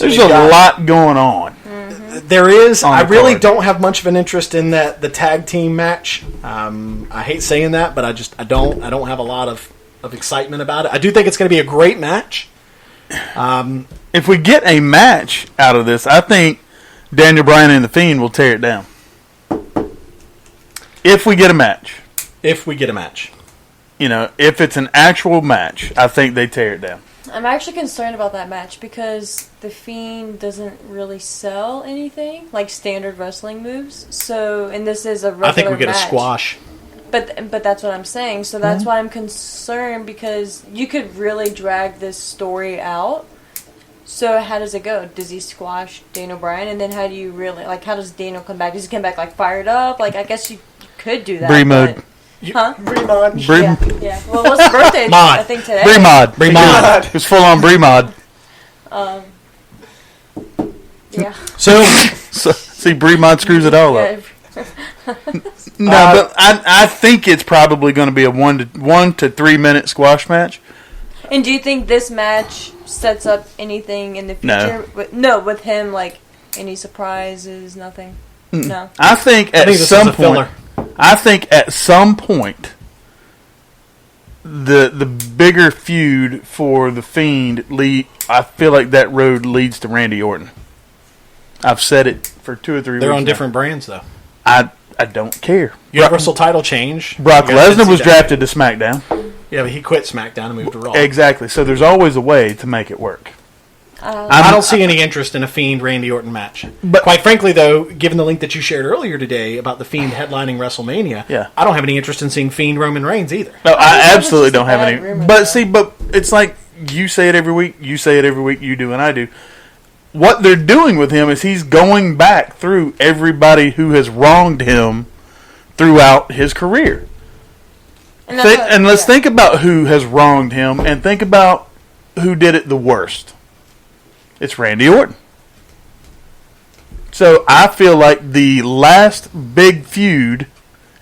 There's we've a got- lot going on. There is. On the I really card. don't have much of an interest in the tag team match. I hate saying that, but I don't have a lot of excitement about it. I do think it's going to be a great match. If we get a match out of this, I think Daniel Bryan and The Fiend will tear it down. If we get a match. If we get a match. You know, if it's an actual match, I think they tear it down. I'm actually concerned about that match because The Fiend doesn't really sell anything like standard wrestling moves. So, and this is a regular I think we get match. a squash. But that's what I'm saying. So that's why I'm concerned, because you could really drag this story out. So how does it go? Does he squash Daniel Bryan, and then how do you really how does Daniel come back? Does he come back fired up? I guess you could do that. Brie mode. Huh? Remod. Brie, Yeah. Well, what's his birthday? Mod. I think today. Brie mod. Brie mod. It was full on Brie mod. Yeah. So So, see, Brie mod screws it all up. Yeah. No, but I think it's probably going to be a 1 to 3 minute squash match. And do you think this match sets up anything in the No. future? With him, any surprises, nothing? No. I think I at think this some is a filler. point. I think at some point, the bigger feud for the Fiend I feel like that road leads to Randy Orton. I've said it for 2 or 3 weeks. they're on now. different brands though. I don't care. Universal title change. Brock You guys Lesnar did was see that. drafted to SmackDown. Yeah, but he quit SmackDown and moved to Raw. Exactly. So there's always a way to make it work. I don't see any interest in a Fiend Randy Orton match. But- Quite frankly, though, given the link that you shared earlier today about the Fiend headlining WrestleMania, Yeah. I don't have any interest in seeing Fiend Roman Reigns either. No, think I that was absolutely just a don't have bad any. rumor, But though. see, but it's like you say it every week. You say it every week. You do, and I do. What they're doing with him is he's going back through everybody who has wronged him throughout his career. And, that's what- Let's yeah. think about who has wronged him, and think about who did it the worst. It's Randy Orton. So I feel like the last big feud,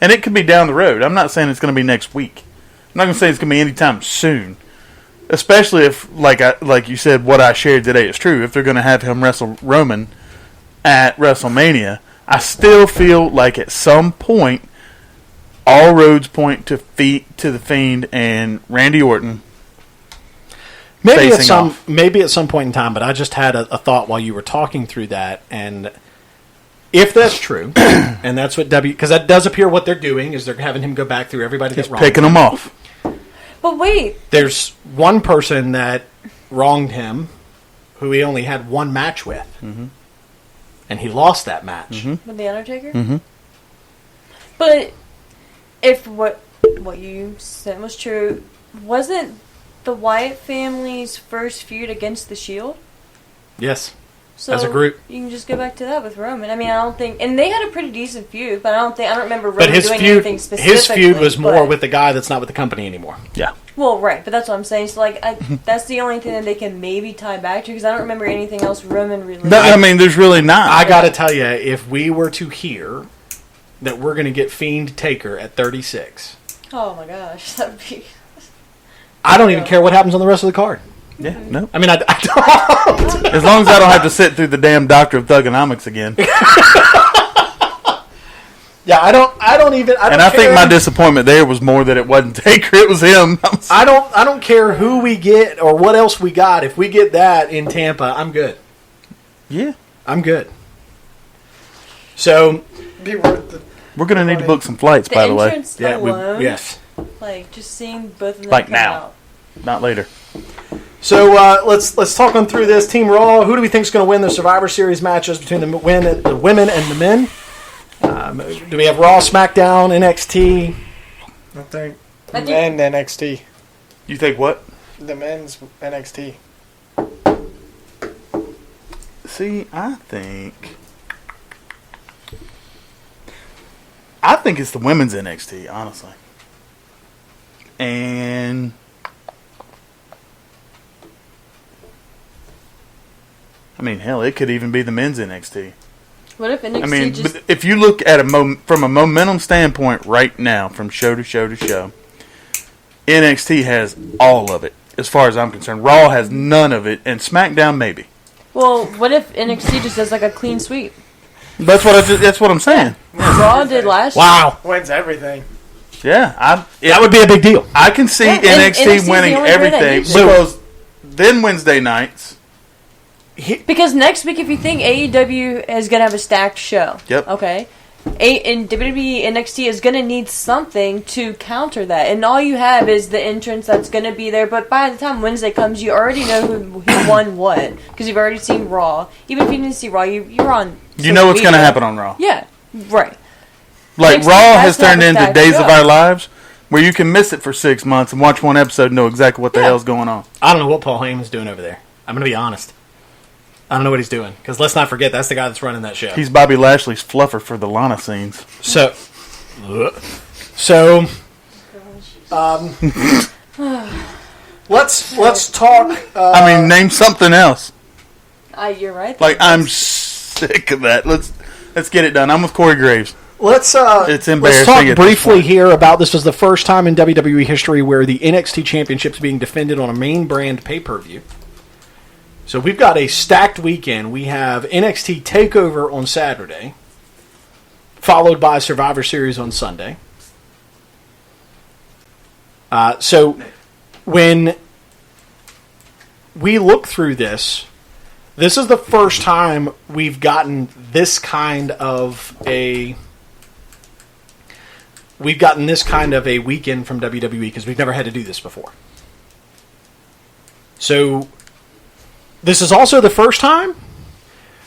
and it could be down the road. I'm not saying it's going to be next week. I'm not going to say it's going to be anytime soon. Especially if, like you said, what I shared today is true. If they're going to have him wrestle Roman at WrestleMania, I still feel like at some point, all roads point to the Fiend and Randy Orton. Maybe facing at some point in time, but I just had a thought while you were talking through that, and if that's true, and that's what because that does appear what they're doing is they're having him go back through everybody He's that wronged picking him. them off. But wait, There's one person that wronged him who he only had one match with, and he lost that match. with the Undertaker. Mm-hmm. But if what you said was true, wasn't the Wyatt family's first feud against the Shield? Yes. So As a group. you can just go back to that with Roman. I mean, I don't think, and they had a pretty decent feud, but I don't remember Roman But his doing feud, anything specifically. his feud was more but- with the guy that's not with the company anymore. Yeah. Well, right, but that's what I'm saying. So, that's the only thing that they can maybe tie back to, because I don't remember anything else Roman related. I mean, there's really not. I got to tell you, if we were to hear that we're going to get Fiend Taker at 36, Oh my gosh, that would be. I don't even care what happens on the rest of the card. Yeah, no. I mean, I don't. As long as I don't have to sit through the damn Doctor of Thugonomics again. Yeah, I don't even. I don't And I think care. my disappointment there was more that it wasn't Taker, it was him. I don't care who we get or what else we got. If we get that in Tampa, I'm good. Yeah. I'm good. So Be worth it. We're going to need to book some flights, by the way. entrance yeah, alone, yes. just seeing both of them Like come now. out. Not later. So let's talk on through this. Team Raw. Who do we think is going to win the Survivor Series matches between the women and the men? Do we have Raw, SmackDown, NXT? I think I think- and NXT. You think what? The men's NXT. See, I think it's the women's NXT, honestly. And I mean, hell, it could even be the men's NXT. What if NXT I mean, just... but if you look at from a momentum standpoint right now, from show to show to show, NXT has all of it, as far as I'm concerned. Raw has none of it, and SmackDown maybe. Well, what if NXT just does like a clean sweep? That's what I'm saying. Raw did last year. Wow. Wins everything. Yeah, That would be a big deal. I can see Yeah, and NXT NXT 's the winning only way that everything needs because then Wednesday nights. Because next week, if you think AEW is going to have a stacked show, Yep. okay, and WWE NXT is going to need something to counter that. And all you have is the entrance that's going to be there. But by the time Wednesday comes, you already know who won what. Because you've already seen Raw. Even if you didn't see Raw, you're on. You know what's going to happen on Raw. Yeah, right. Like, NXT Raw has to have turned a into stacked Days show. of Our Lives, where you can miss it for 6 months and watch one episode and know exactly what the Yeah. hell's going on. I don't know what Paul Heyman's doing over there. I'm going to be honest. I don't know what he's doing. Because let's not forget, that's the guy that's running that show. He's Bobby Lashley's fluffer for the Lana scenes. So, let's talk. I mean, name something else. You're right. Like, I'm sick of that. Let's get it done. I'm with Corey Graves. It's It's embarrassing Let's talk at this briefly point. here about this was the first time in WWE history where the NXT Championship is being defended on a main brand pay-per-view. So we've got a stacked weekend. We have NXT TakeOver on Saturday, followed by Survivor Series on Sunday. So when we look through this is the first time we've gotten this kind of a weekend from WWE because we've never had to do this before. So this is also the first time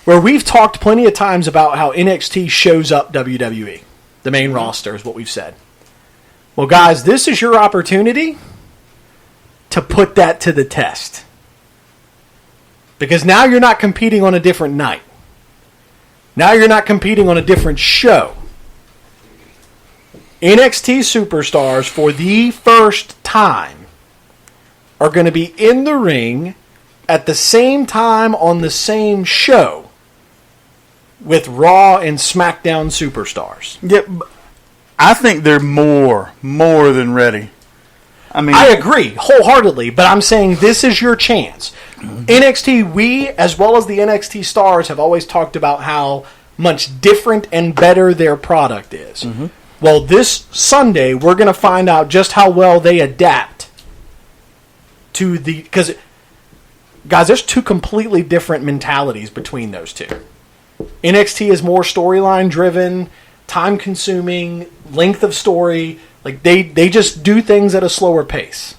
where we've talked plenty of times about how NXT shows up WWE. The main roster is what we've said. Well, guys, this is your opportunity to put that to the test. Because now you're not competing on a different night. Now you're not competing on a different show. NXT superstars, for the first time, are going to be in the ring at the same time on the same show with Raw and SmackDown superstars. Yep. I think they're more than ready. I mean, I agree wholeheartedly, but I'm saying this is your chance. NXT, we, as well as the NXT stars, have always talked about how much different and better their product is. Well, this Sunday, we're going to find out just how well they adapt to the... Because, guys, there's two completely different mentalities between those two. NXT is more storyline-driven, time-consuming, length of story. Like, they just do things at a slower pace.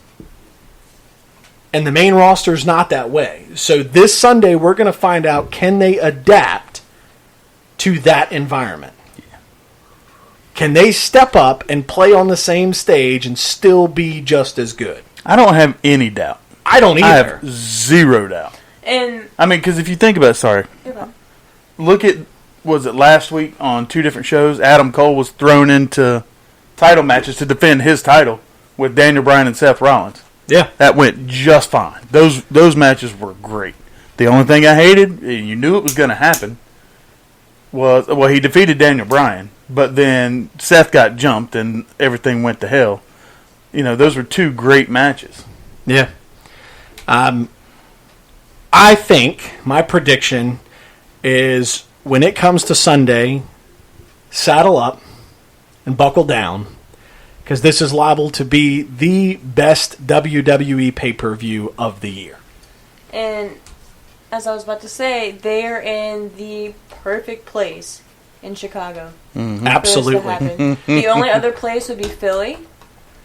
And the main roster's not that way. So this Sunday, we're going to find out, can they adapt to that environment? Can they step up and play on the same stage and still be just as good? I don't have any doubt. I don't either. I have zero doubt. And I mean, because if you think about it, look at, was it last week on two different shows, Adam Cole was thrown into title matches to defend his title with Daniel Bryan and Seth Rollins. Yeah. That went just fine. Those matches were great. The only thing I hated, you knew it was going to happen, was, well, he defeated Daniel Bryan, but then Seth got jumped and everything went to hell. You know, those were two great matches. Yeah. I think my prediction is when it comes to Sunday, saddle up and buckle down, because this is liable to be the best WWE pay-per-view of the year. And as I was about to say, they are in the perfect place in Chicago. Absolutely. For this to happen. The only other place would be Philly.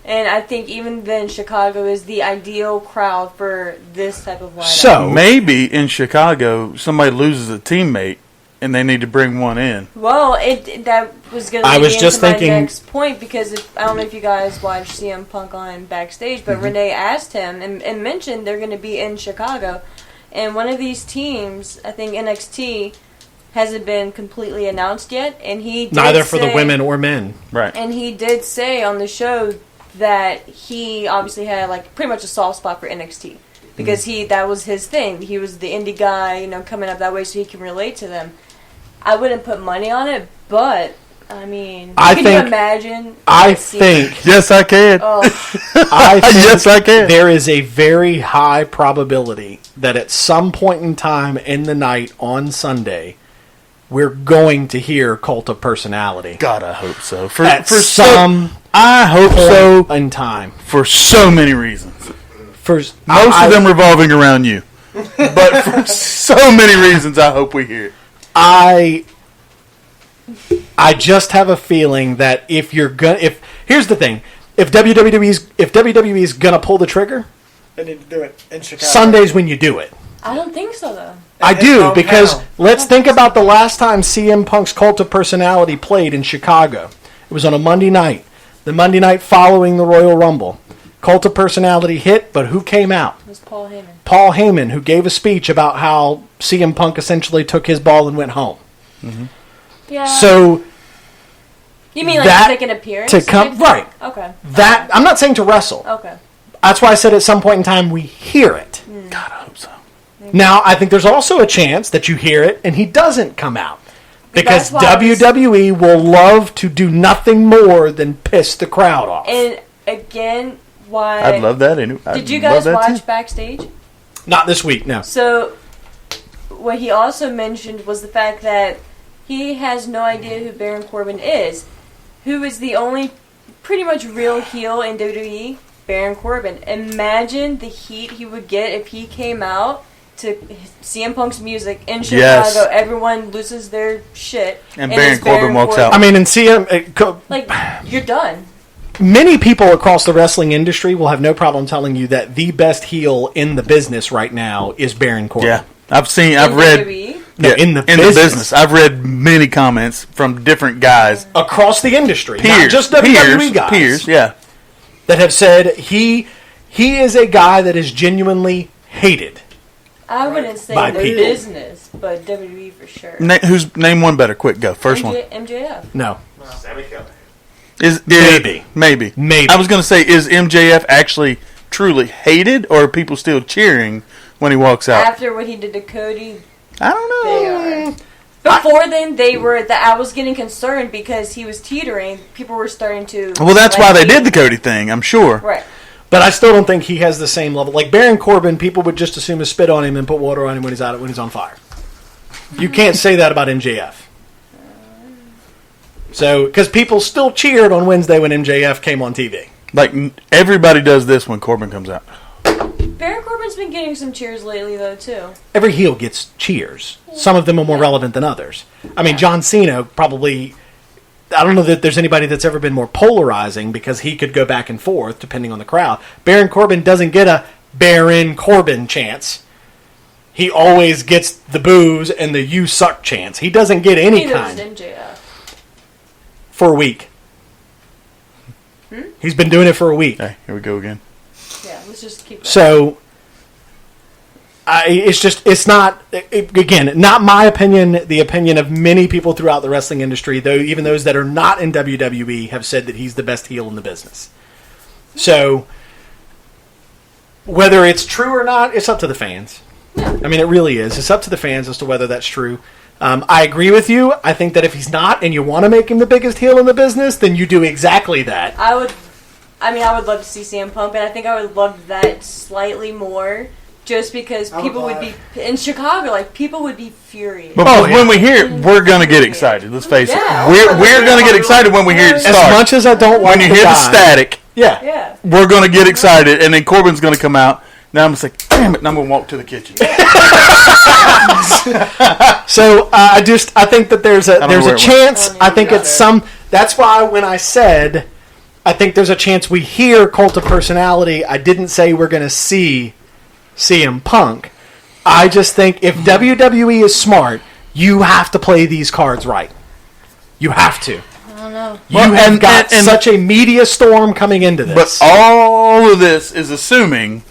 And I think even then Chicago is the ideal crowd for this type of lineup. So Maybe in Chicago, somebody loses a teammate and they need to bring one in. Well, that was going to I lead was me just into my thinking- next point, because I don't know if you guys watched CM Punk on Backstage, but Renee asked him and mentioned they're going to be in Chicago. And one of these teams, I think NXT, hasn't been completely announced yet. And he did Neither for the women or men. Right. And he did say on the show that he obviously had like pretty much a soft spot for NXT. Because that was his thing. He was the indie guy, you know, coming up that way so he can relate to them. I wouldn't put money on it, but I mean, can you imagine? Yes, I can. Oh, Yes, I can. There is a very high probability that at some point in time in the night on Sunday, we're going to hear Cult of Personality. God, I hope so. I hope so in time for so many reasons. Most of them revolving around you, but for so many reasons, I hope we hear it. I just have a feeling that here's the thing, if WWE's gonna pull the trigger, They need to do it in Chicago. Sunday's when you do it. I don't think so, though. I do, because hometown. let's think about the last time CM Punk's Cult of Personality played in Chicago. It was on a Monday night, the Monday night following the Royal Rumble. Cult of Personality hit, but who came out? It was Paul Heyman. Paul Heyman, who gave a speech about how CM Punk essentially took his ball and went home. Mm-hmm. Yeah. So you mean like that to make an appearance? to come right? Okay. That I'm not saying to wrestle. Okay. That's why I said at some point in time we hear it. God, I hope so. Now I think there's also a chance that you hear it and he doesn't come out. Because WWE will love to do nothing more than piss the crowd off. And again, why? I'd love that. Did you guys watch backstage? Not this week, no. So, what he also mentioned was the fact that he has no idea who Baron Corbin is. Who is the only pretty much real heel in WWE? Baron Corbin. Imagine the heat he would get if he came out to CM Punk's music in Chicago. Yes. Everyone loses their shit. And Baron Corbin walks out. I mean, and CM... like, you're done. Many people across the wrestling industry will have no problem telling you that the best heel in the business right now is Baron Corbin. Yeah. I've read... in the business. I've read many comments from different guys. Across the industry. Peers. Not just WWE guys. Peers, yeah. That have said he is a guy that is genuinely hated. I wouldn't say by the people. business, but WWE for sure. Name one better? Quick, go. First one. MJF. No. Sammy Callahan. Maybe. I was going to say, is MJF actually truly hated, or are people still cheering when he walks out? After what he did to Cody, I don't know. they are. Before then, they were. I was getting concerned because he was teetering. People were starting to. Well, that's why they did the Cody thing, I'm sure. Right. But I still don't think he has the same level. Like Baron Corbin, people would just assume to spit on him and put water on him when he's on fire. You can't say that about MJF. So, because people still cheered on Wednesday when MJF came on TV. Like, everybody does this when Corbin comes out. Baron Corbin's been getting some cheers lately, though, too. Every heel gets cheers. Some of them are more relevant than others. I mean, John Cena probably... I don't know that there's anybody that's ever been more polarizing because he could go back and forth depending on the crowd. Baron Corbin doesn't get a Baron Corbin chance. He always gets the boos and the you suck chance. He doesn't get any kind. MJF. For a week. He's been doing it for a week. Hey, here we go again. Yeah, let's just keep going. So, it's not, again, not my opinion, the opinion of many people throughout the wrestling industry, though even those that are not in WWE have said that he's the best heel in the business. So, whether it's true or not, it's up to the fans. I mean, it really is. It's up to the fans as to whether that's true. I agree with you. I think that if he's not and you want to make him the biggest heel in the business, then you do exactly that. I would love to see CM Punk, and I think I would love that slightly more. Just because people would be in Chicago, like people would be furious. But when we hear it, we're gonna get excited. Let's face it, we're gonna get excited when we hear it start. As much as I don't like when you hear the static, yeah, we're gonna get excited, and then Corbin's gonna come out. Now I'm gonna say, "Damn it!" And I'm gonna walk to the kitchen. So I think that there's a chance. I think it's some. That's why when I said, I think there's a chance we hear Cult of Personality. I didn't say we're gonna see CM Punk. I just think if WWE is smart, you have to play these cards right. You have to. I don't know. You have got such a media storm coming into this. But all of this is assuming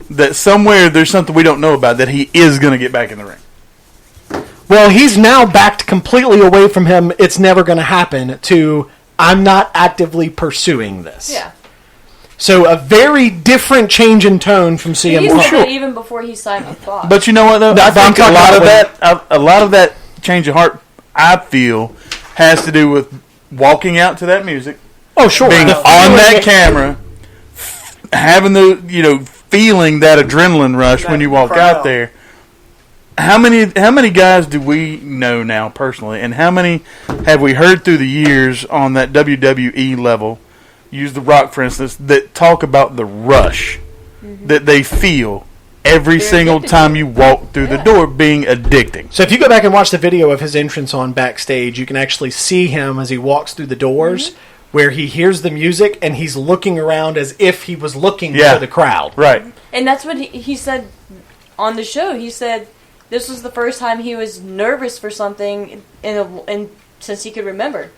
that somewhere there's something we don't know about that he is going to get back in the ring. Well, he's now backed completely away from him. It's never going to happen. To I'm not actively pursuing this. Yeah. So a very different change in tone from CM He Punk. said that even before he signed with Fox. But you know what though? I think a lot of that change of heart, I feel, has to do with walking out to that music, Oh, sure. being on that camera, having the feeling that adrenaline rush when you walk out there. How many guys do we know now personally, and how many have we heard through the years on that WWE level? Use The Rock, for instance, that talk about the rush that they feel every single time you walk through the door, being addicting. So if you go back and watch the video of his entrance on Backstage, you can actually see him as he walks through the doors, where he hears the music and he's looking around as if he was looking for the crowd. Right. And that's what he said on the show. He said this was the first time he was nervous for something since he could remember.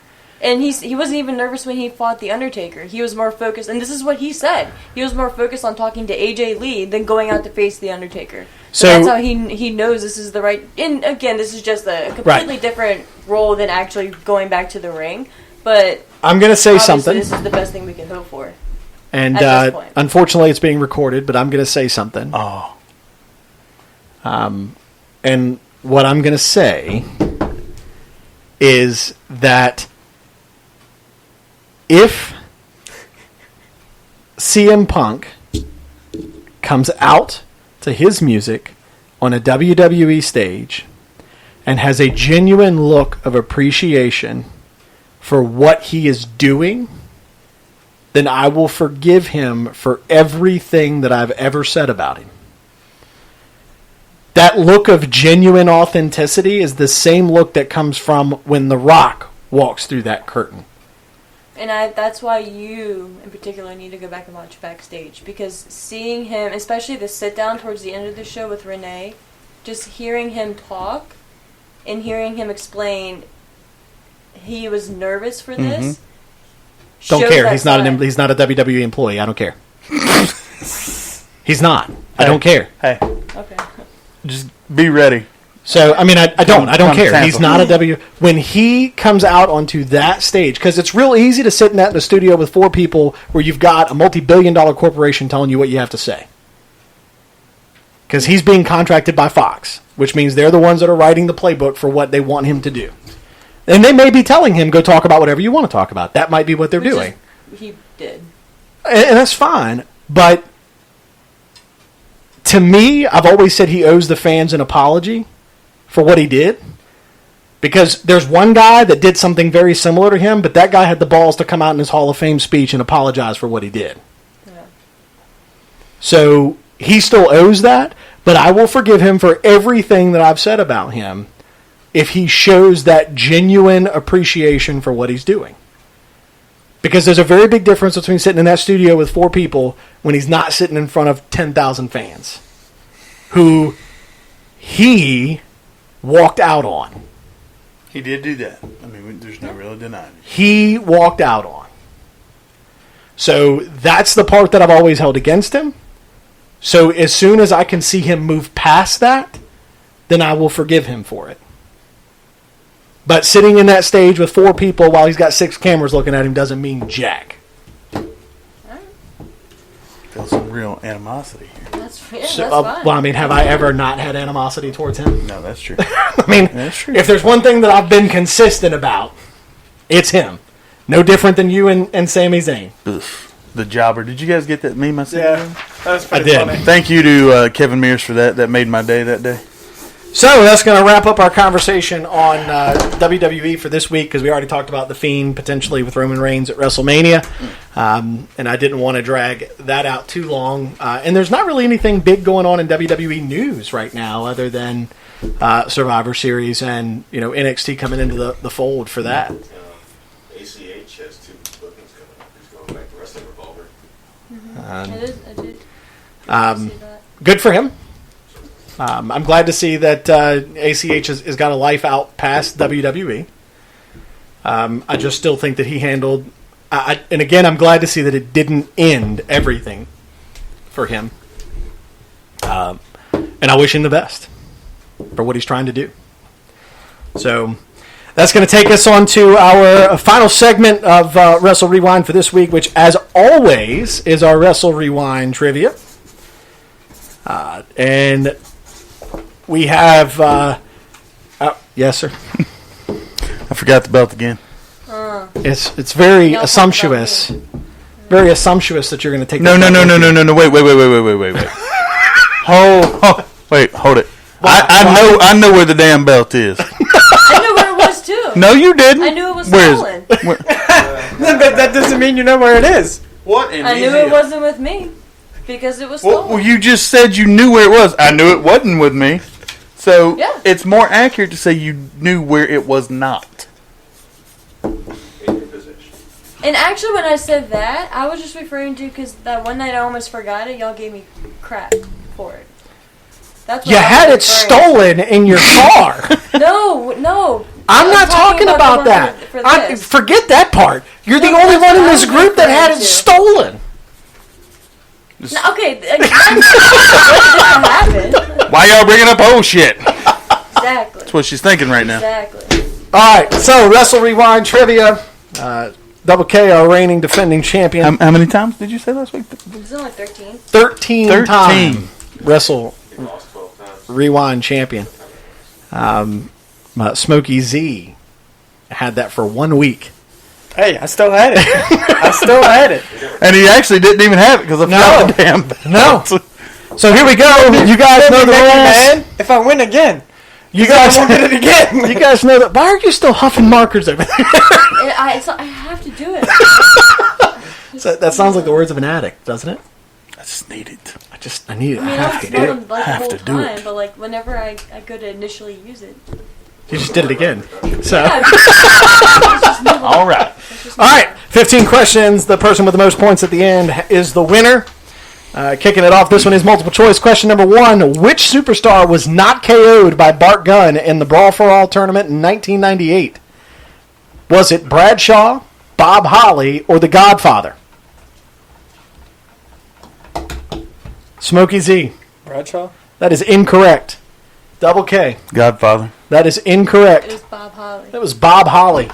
And he wasn't even nervous when he fought The Undertaker. He was more focused, and this is what he said. He was more focused on talking to AJ Lee than going out to face The Undertaker. So that's how he knows this is the right... And again, this is just a completely different role than actually going back to the ring. But I'm going to say something. This is the best thing we can hope for. And at this point. Unfortunately, it's being recorded, but I'm going to say something. Oh. And what I'm going to say is that if CM Punk comes out to his music on a WWE stage and has a genuine look of appreciation for what he is doing, then I will forgive him for everything that I've ever said about him. That look of genuine authenticity is the same look that comes from when The Rock walks through that curtain. And that's why you, in particular, need to go back and watch Backstage. Because seeing him, especially the sit-down towards the end of the show with Renee, just hearing him talk and hearing him explain he was nervous for this. Don't care. He's not a WWE employee. I don't care. He's not. I don't care. Hey. Okay. Just be ready. So, I mean, I don't care. Tampa. He's not a When he comes out onto that stage, because it's real easy to sit in the studio with four people where you've got a multi-billion-dollar corporation telling you what you have to say. Because he's being contracted by Fox, which means they're the ones that are writing the playbook for what they want him to do. And they may be telling him, go talk about whatever you want to talk about. That might be what they're doing. He did. And that's fine. But to me, I've always said he owes the fans an apology for what he did. Because there's one guy that did something very similar to him, but that guy had the balls to come out in his Hall of Fame speech and apologize for what he did. Yeah. So he still owes that, but I will forgive him for everything that I've said about him if he shows that genuine appreciation for what he's doing. Because there's a very big difference between sitting in that studio with four people when he's not sitting in front of 10,000 fans who he walked out on. He did do that. I mean, there's no real denying it. He walked out on. So that's the part that I've always held against him. So as soon as I can see him move past that, then I will forgive him for it. But sitting in that stage with four people while he's got 6 cameras looking at him doesn't mean jack. Feel some real animosity here. That's fine. Well, I mean, have I ever not had animosity towards him? No, that's true. I mean, That's true. if there's one thing that I've been consistent about, it's him. No different than you and Sami Zayn. The jobber. Did you guys get that meme I sent you? Yeah, that was pretty I did. funny. Thank you to Kevin Mears for that. That made my day that day. So that's going to wrap up our conversation on WWE for this week because we already talked about The Fiend potentially with Roman Reigns at WrestleMania. And I didn't want to drag that out too long. And there's not really anything big going on in WWE news right now other than Survivor Series and NXT coming into the fold for that. ACH has 2 bookings coming up. He's going back to Wrestling Revolver. I did. See that. Good for him. I'm glad to see that ACH has got a life out past WWE. I just still think that he handled... and again, I'm glad to see that it didn't end everything for him. And I wish him the best for what he's trying to do. So that's going to take us on to our final segment of Wrestle Rewind for this week, which, as always, is our Wrestle Rewind trivia. And we have... yes, sir? I forgot the belt again. It's very assumptuous. Very assumptuous that you're going to take No, that. No, wait. Hold it. I know where the damn belt is. I knew where it was too. No, you didn't. I knew it was Where is stolen. But that doesn't mean you know where it is. What in I knew it wasn't with me because it was stolen. Well, you just said you knew where it was. I knew it wasn't with me. So Yeah. it's more accurate to say you knew where it was not. In your possession. And actually, when I said that, I was just referring to because that one night I almost forgot it. Y'all gave me crap for it. That's what You I had it was referring stolen in your car. to. No. I'm I not was talking about the that. one for this. Forget that part. You're the No, only that's one in what I this was group that had it referring to. stolen. No, okay, what happened? Why y'all bringing up old shit? Exactly. That's what she's thinking right now. Exactly. All right, so Wrestle Rewind trivia. Double K, our reigning defending champion. How many times did you say last week? It's only 13. 13 time Wrestle He lost 12 times. Rewind champion. Smokey Z had that for 1 week. Hey, I still had it. And he actually didn't even have it because I forgot the damn belt. No. So here we go. You guys know the rules. Man, if I win again, You guys I won't get it again. You guys know that. Why are you still huffing markers over there? I have to do it. So that sounds like the words of an addict, doesn't it? I just need it. I need it. I mean, I I have was to do it. them like the Have whole to do time, it. but like whenever I go to initially use it. You just did it again. So, Yeah, it's just new. All right. all right, 15 questions. The person with the most points at the end is the winner. Kicking it off, this one is multiple choice. Question number 1. Which superstar was not KO'd by Bart Gunn in the Brawl for All tournament in 1998? Was it Bradshaw, Bob Holly, or The Godfather? Smokey Z. Bradshaw? That is incorrect. Double K. Godfather. That is It incorrect. was Bob Holly. That was Bob Holly.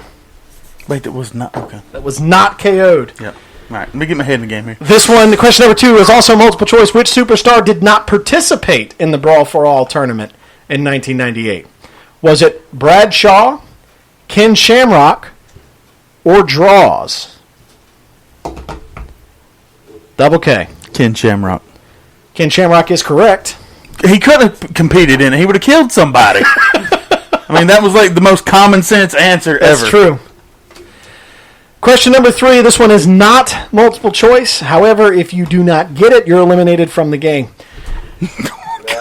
Wait, that was not okay. That was not KO'd. Yep. All right. Let me get my head in the game here. This one, question number 2, is also multiple choice. Which superstar did not participate in the Brawl for All tournament in 1998? Was it Bradshaw, Ken Shamrock, or Draws? Double K. Ken Shamrock. Ken Shamrock is correct. He could have competed in it. He would have killed somebody. I mean, that was like the most common sense answer That's ever. true. Question number 3. This one is not multiple choice. However, if you do not get it, you're eliminated from the game.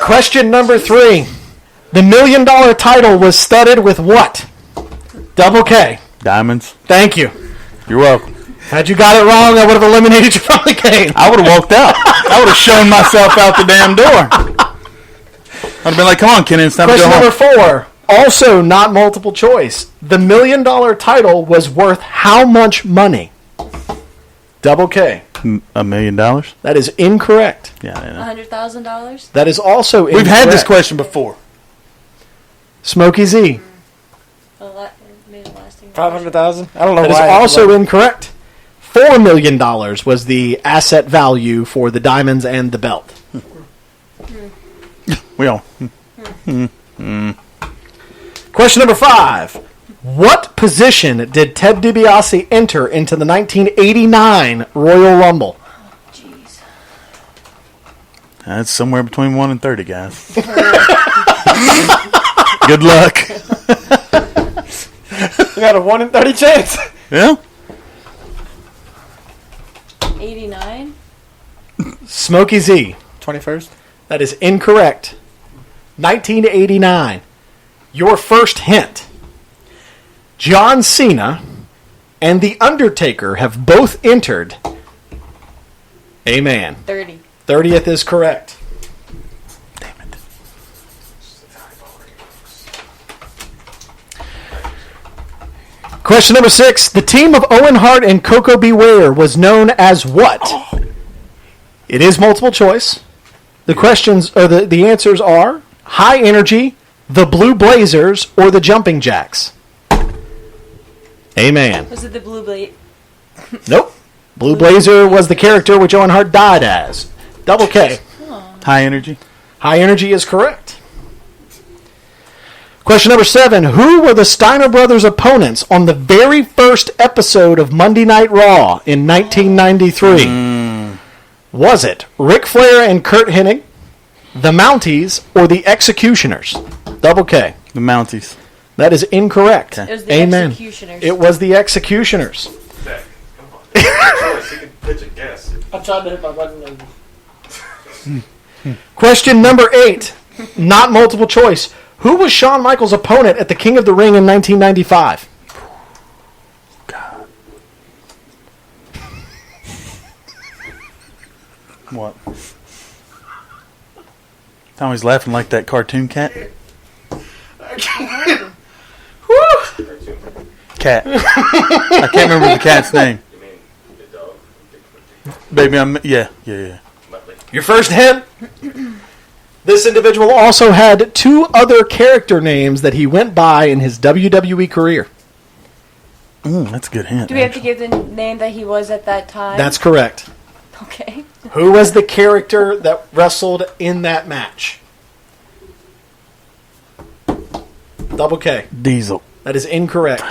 Question number 3. The $1 million title was studded with what? Double K. Diamonds. Thank you. You're welcome. Had you got it wrong, I would have eliminated you from the game. I would have walked out. I would have shown myself out the damn door. I'd have been like, come on, Kenny, it's time to Question go number home. 4. Also not multiple choice. The $1 million title was worth how much money? Double K. $1 million? That is incorrect. Yeah, I know. $100,000. That is also incorrect. We've had this question before. Smokey Z. Made a lasting 500,000? I don't know That is why. also incorrect. $4 million was the asset value for the diamonds and the belt. We all. Question number 5. What position did Ted DiBiase enter into the 1989 Royal Rumble? Jeez. That's somewhere between 1 and 30, guys. Good luck. You got a 1 in 30 chance. Yeah? 89. Smokey Z. 21st. That is incorrect. 1989. Your first hint. John Cena and The Undertaker have both entered. Amen. 30. 30th is correct. Damn it. Question number 6. The team of Owen Hart and Coco Beware was known as what? It is multiple choice. The questions, or the answers are High Energy, the Blue Blazers, or the Jumping Jacks. Amen. Was it the Blue Blade? Nope. Blue Blazer was the character which Owen Hart died as. Double K. High Energy. High Energy is correct. Question number 7. Who were the Steiner brothers' opponents on the very first episode of Monday Night Raw in 1993? Was it Ric Flair and Kurt Hennig, the Mounties, or the Executioners? Double K. The Mounties. That is incorrect. It was the Amen. Executioners. It was the Executioners. Zach, come on. Choice. You can pitch a guess. I'm trying to hit my button. Question number 8. Not multiple choice. Who was Shawn Michaels' opponent at the King of the Ring in 1995? God. What? Tommy's laughing like that cartoon cat. Cat. I can't remember the cat's name. You mean the dog? Baby, yeah. Your first hint? This individual also had 2 other character names that he went by in his WWE career. That's a good hint. Do we have to give the name that he was at that time? That's correct. Okay. Who was the character that wrestled in that match? Double K. Diesel. That is incorrect.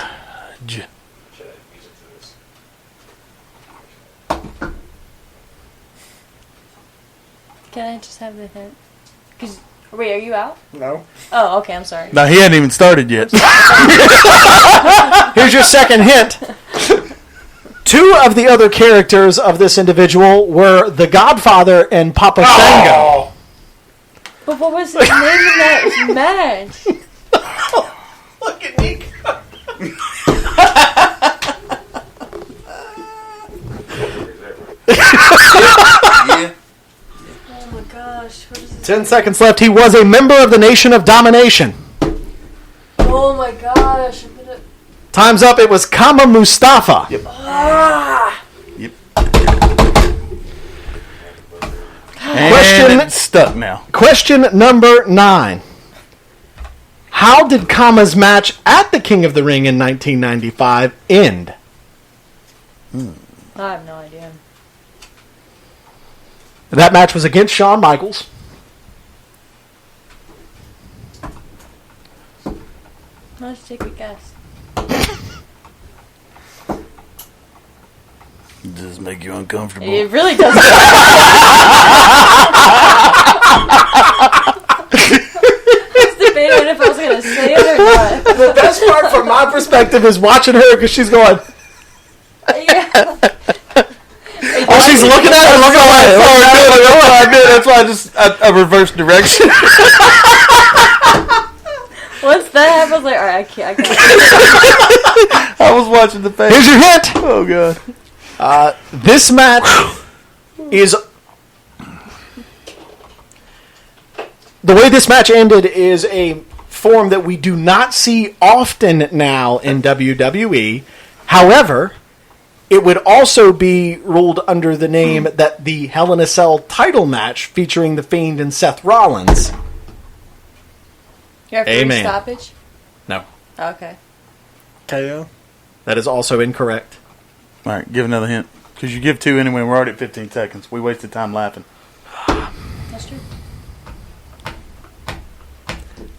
Should I use it to this? Can I just have the hint? Wait, are you out? No. Oh, okay, I'm sorry. No, he hadn't even started yet. Here's your second hint. 2 of the other characters of this individual were The Godfather and Papa Shango. But what was his name in that match? Look at Nick. Yeah. Oh my gosh, what is his 10 seconds left. He was a member of the Nation of Domination. Oh my gosh. I'm gonna... Time's up. It was Kama Mustafa. Yep. Yep. Question- And it's stuck now. Question number 9. How did Kama's match at the King of the Ring in 1995 end? I have no idea. That match was against Shawn Michaels. Let's take a guess. Does this make you uncomfortable? It really doesn't. I was debating if I was going to say it or not. The best part from my perspective is watching her because she's going, Yeah. oh, she's looking at it, looking away. That's why I reversed direction. Once that happened, I was like, alright, I can't. I was watching the face. Here's your hint. Oh, God. This match is... The way this match ended is a form that we do not see often now in WWE. However, it would also be ruled under the name that the Hell in a Cell title match featuring The Fiend and Seth Rollins. You have free Amen. stoppage? No, Okay. KO. that is also incorrect. All right, give another hint. Because you give 2 anyway, we're already at 15 seconds. We wasted time laughing. That's true.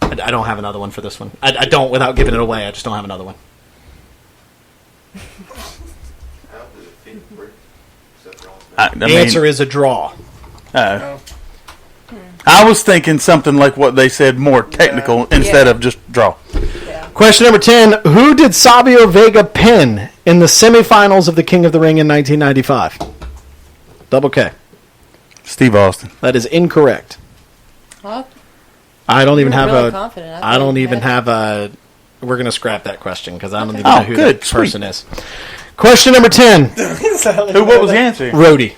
I don't have another one for this one. I don't without giving it away. I just don't have another one. How did it fit Brick? Seth Rollins? I The answer is a draw. I was thinking something like what they said, more technical instead of just draw. Yeah. Question number 10. Who did Sabio Vega pin in the semifinals of the King of the Ring in 1995? Double K. Steve Austin. That is incorrect. Well, I don't even you were have really a... confident. I don't thought you even had have a... We're going to scrap that question because I don't even Oh, know who good, that sweet. person is. Question number 10. Who? What was the answer? Rhodey.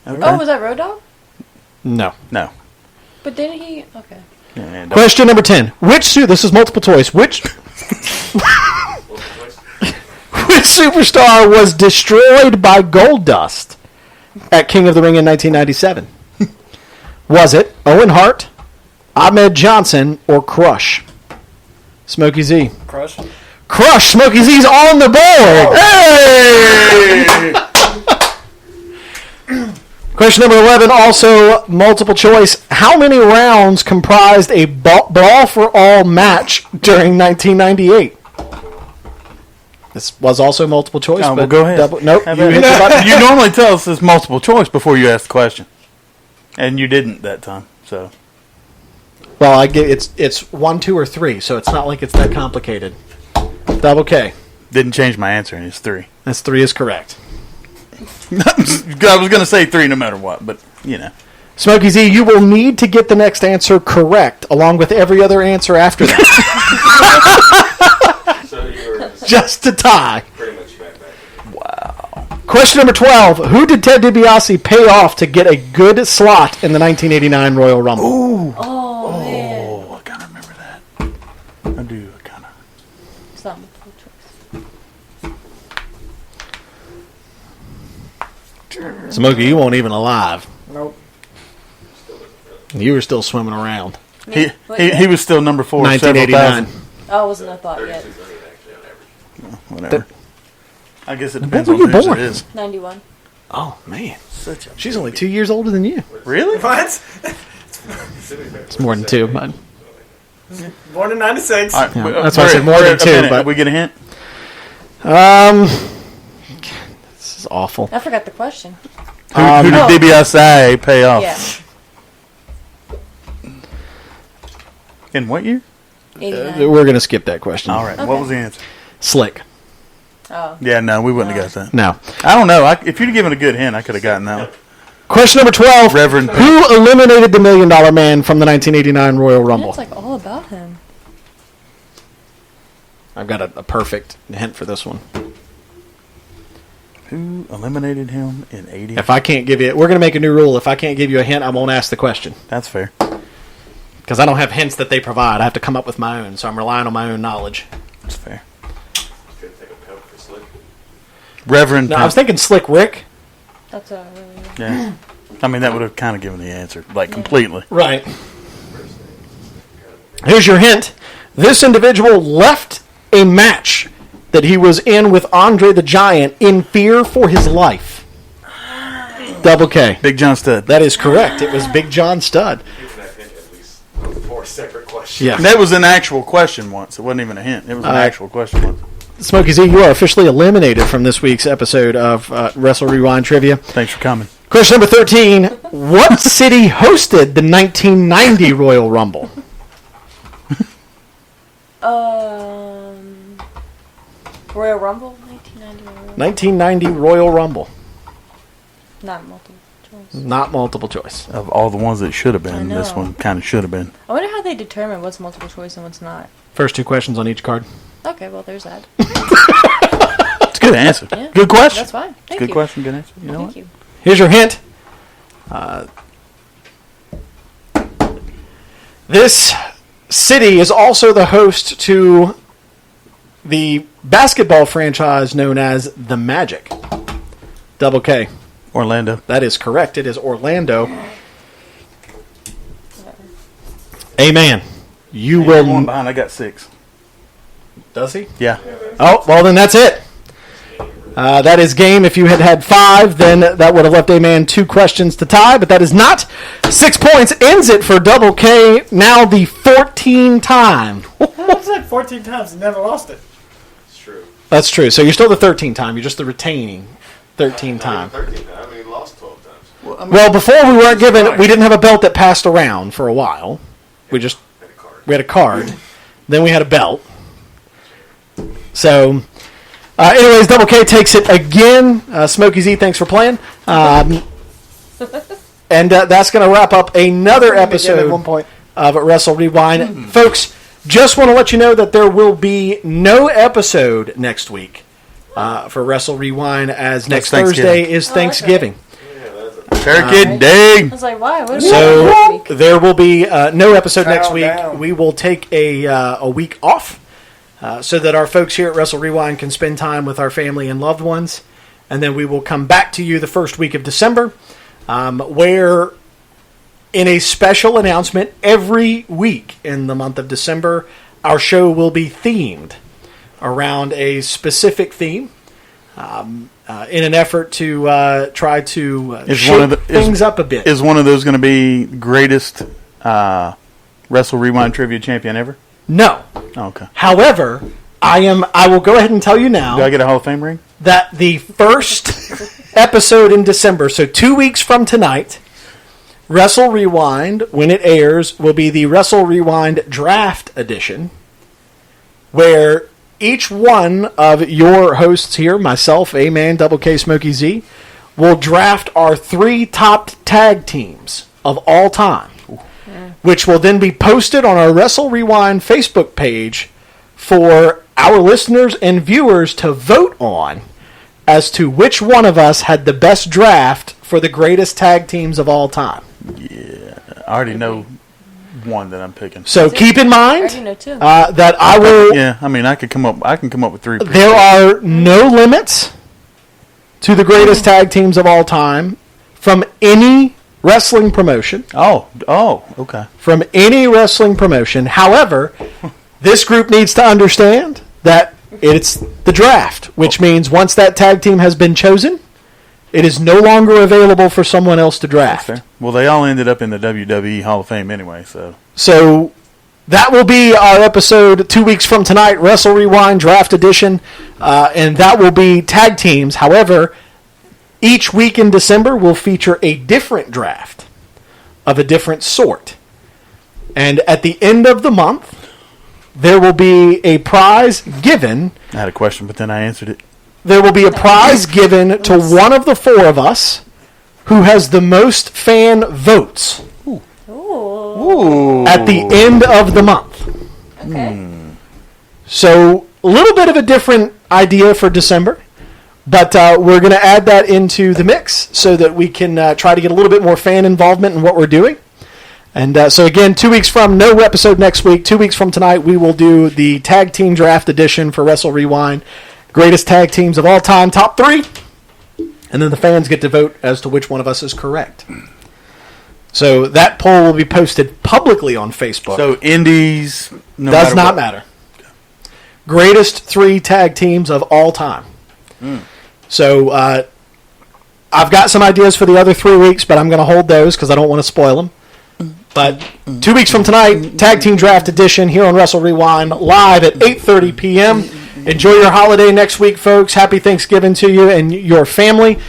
Oh, was that Road Dogg? No. No. But didn't he? Okay. Yeah, don't- Question number 10. Which suit... This is multiple choice. Which superstar was destroyed by Gold Dust at King of the Ring in 1997? Was it Owen Hart, Ahmed Johnson, or Crush? Smokey Z. Crush. Crush. Smokey Z's on the board. Hey! Question number 11, also multiple choice. How many rounds comprised a Brawl for All match during 1998? This was also multiple choice. Oh, but well, go ahead. Nope. Have You at hit it. the button. You normally tell us it's multiple choice before you ask the question. And you didn't that time, so. Well, I get it's 1, 2, or 3, so it's not like it's that complicated. Double K. Didn't change my answer, and it's 3. That's 3 is correct. I was going to say 3 no matter what, but, you know. Smokey Z, you will need to get the next answer correct, along with every other answer after that, So you were just to tie. pretty much back. Wow. Question number 12. Who did Ted DiBiase pay off to get a good slot in the 1989 Royal Rumble? Ooh. Oh, man. Oh, I kind of remember that. I do, kind of. It's not multiple choice. Smokey, you weren't even alive. Nope. You were still swimming around. He Wait, was still number 4. 1989. Oh, it wasn't a thought yet. 36 million actually on average. Whatever. I guess it When depends were on you whose born? it is. 91. Oh, man. Such a She's only 2 years older than you. Really? What? It's more than 2, but Born in 96. All right, Yeah, we- that's why I said more we're than at a 2, minute. but- We get a hint? this is awful. I forgot the question. Who did Oh. DiBiase pay off? Yeah. In what year? 89. We're going to skip that question. All right. Okay. What was the answer? Slick. Oh. Yeah, no, we wouldn't have got that. No. I don't know. If you'd given a good hint, I could have gotten that one. Question number 12. Reverend Who eliminated the $1 Million Man from the 1989 Royal Rumble? It's like all about him. I've got a perfect hint for this one. Who eliminated him in 80? If I can't give you, we're going to make a new rule. If I can't give you a hint, I won't ask the question. That's fair. Because I don't have hints that they provide. I have to come up with my own, so I'm relying on my own knowledge. That's fair. Could take a pimp for Slick. Reverend No, I was thinking Slick Rick. That's a really. Yeah. I mean, that would have kind of given the answer, like, completely. Right. Here's your hint. This individual left a match that he was in with Andre the Giant in fear for his life. Double K. Big John Studd. That is correct. It was Big John Studd. Given that hint at least 4 separate questions. Yeah. That was an actual question once. It wasn't even a hint. It was an actual question once. Smokey Z, you are officially eliminated from this week's episode of Wrestle Rewind Trivia. Thanks for coming. Question number 13. What city hosted the 1990 Royal Rumble? Royal Rumble? 1990 Royal Rumble. 1990 Royal Rumble. Not multiple choice. Not multiple choice. Of all the ones that should have I been, this know. one kind of should have been. I wonder how they determine what's multiple choice and what's not. First 2 questions on each card. Okay, well, there's that. It's a good answer. Yeah. Good question. That's fine. Thank Good you. question. Good answer. You know Thank what? you. Here's your hint. This city is also the host to the basketball franchise known as the Magic. Double K. Orlando. That is correct. It is Orlando. Amen. You You're one will. behind. I got 6. Does he? Yeah. Oh, well, then that's it. That is game. If you had had 5, then that would have left A-Man 2 questions to tie, but that is not. 6 points ends it for Double K, now the 14 time. I've said 14 times and never lost it. It's true. That's true. So you're still the 13 time. You're just the retaining 13 time. 13 times. I mean, he lost 12 times. Well, before we weren't given, we didn't have a belt that passed around for a while. We just, Had a card. we had a card. Then we had a belt. So, anyways, Double K takes it again. Smokey Z, thanks for playing. And that's going to wrap up another At one episode point. of Wrestle Rewind. Folks, just want to let you know that there will be no episode next week for Wrestle Rewind, as next Thanksgiving. Thursday is Oh, that's Thanksgiving. Turkey I Day. was like, why? What So next week? there will be no episode next Calm week. down. We will take a week off so that our folks here at Wrestle Rewind can spend time with our family and loved ones. And then we will come back to you the first week of December, where in a special announcement every week in the month of December, our show will be themed around a specific theme in an effort to try to shake things up a bit. Is one of those going to be greatest Wrestle Rewind trivia champion ever? No. Oh, okay. However, I will go ahead and tell you now. Do I get a Hall of Fame ring? That the first episode in December, so 2 weeks from tonight, Wrestle Rewind, when it airs, will be the Wrestle Rewind Draft Edition, where each one of your hosts here, myself, A-Man, Double K, Smokey Z, will draft our 3 top tag teams of all time, which will then be posted on our Wrestle Rewind Facebook page for our listeners and viewers to vote on as to which one of us had the best draft for the greatest tag teams of all time. Yeah, I already know one that I'm picking. So keep in mind I know too. that I will. Yeah, I mean, I can come up with 3. There are no limits to the greatest tag teams of all time from any wrestling promotion. Oh, okay. From any wrestling promotion. However, this group needs to understand that it's the draft, which means once that tag team has been chosen, it is no longer available for someone else to draft. That's fair. Well, they all ended up in the WWE Hall of Fame anyway, so. So that will be our episode 2 weeks from tonight, Wrestle Rewind Draft Edition, and that will be tag teams. However, each week in December will feature a different draft of a different sort. And at the end of the month, there will be a prize given. I had a question, but then I answered it. There will be a prize given to one of the 4 of us who has the most fan votes Ooh. at the end of the month. Okay. So a little bit of a different idea for December, but we're going to add that into the mix so that we can try to get a little bit more fan involvement in what we're doing. And so again, 2 weeks from, no episode next week, 2 weeks from tonight, we will do the Tag Team Draft Edition for Wrestle Rewind. Greatest tag teams of all time, top 3. And then the fans get to vote as to which one of us is correct. So that poll will be posted publicly on Facebook. So indies Does not matter. Greatest 3 tag teams of all time. So I've got some ideas for the other 3 weeks, but I'm going to hold those because I don't want to spoil them. But 2 weeks from tonight, Tag Team Draft Edition here on Wrestle Rewind, live at 8:30 p.m. Enjoy your holiday next week, folks. Happy Thanksgiving to you and your family.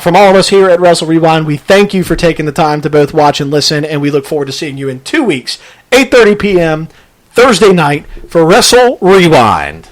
From all of us here at Wrestle Rewind, we thank you for taking the time to both watch and listen, and we look forward to seeing you in 2 weeks, 8:30 p.m., Thursday night, for Wrestle Rewind.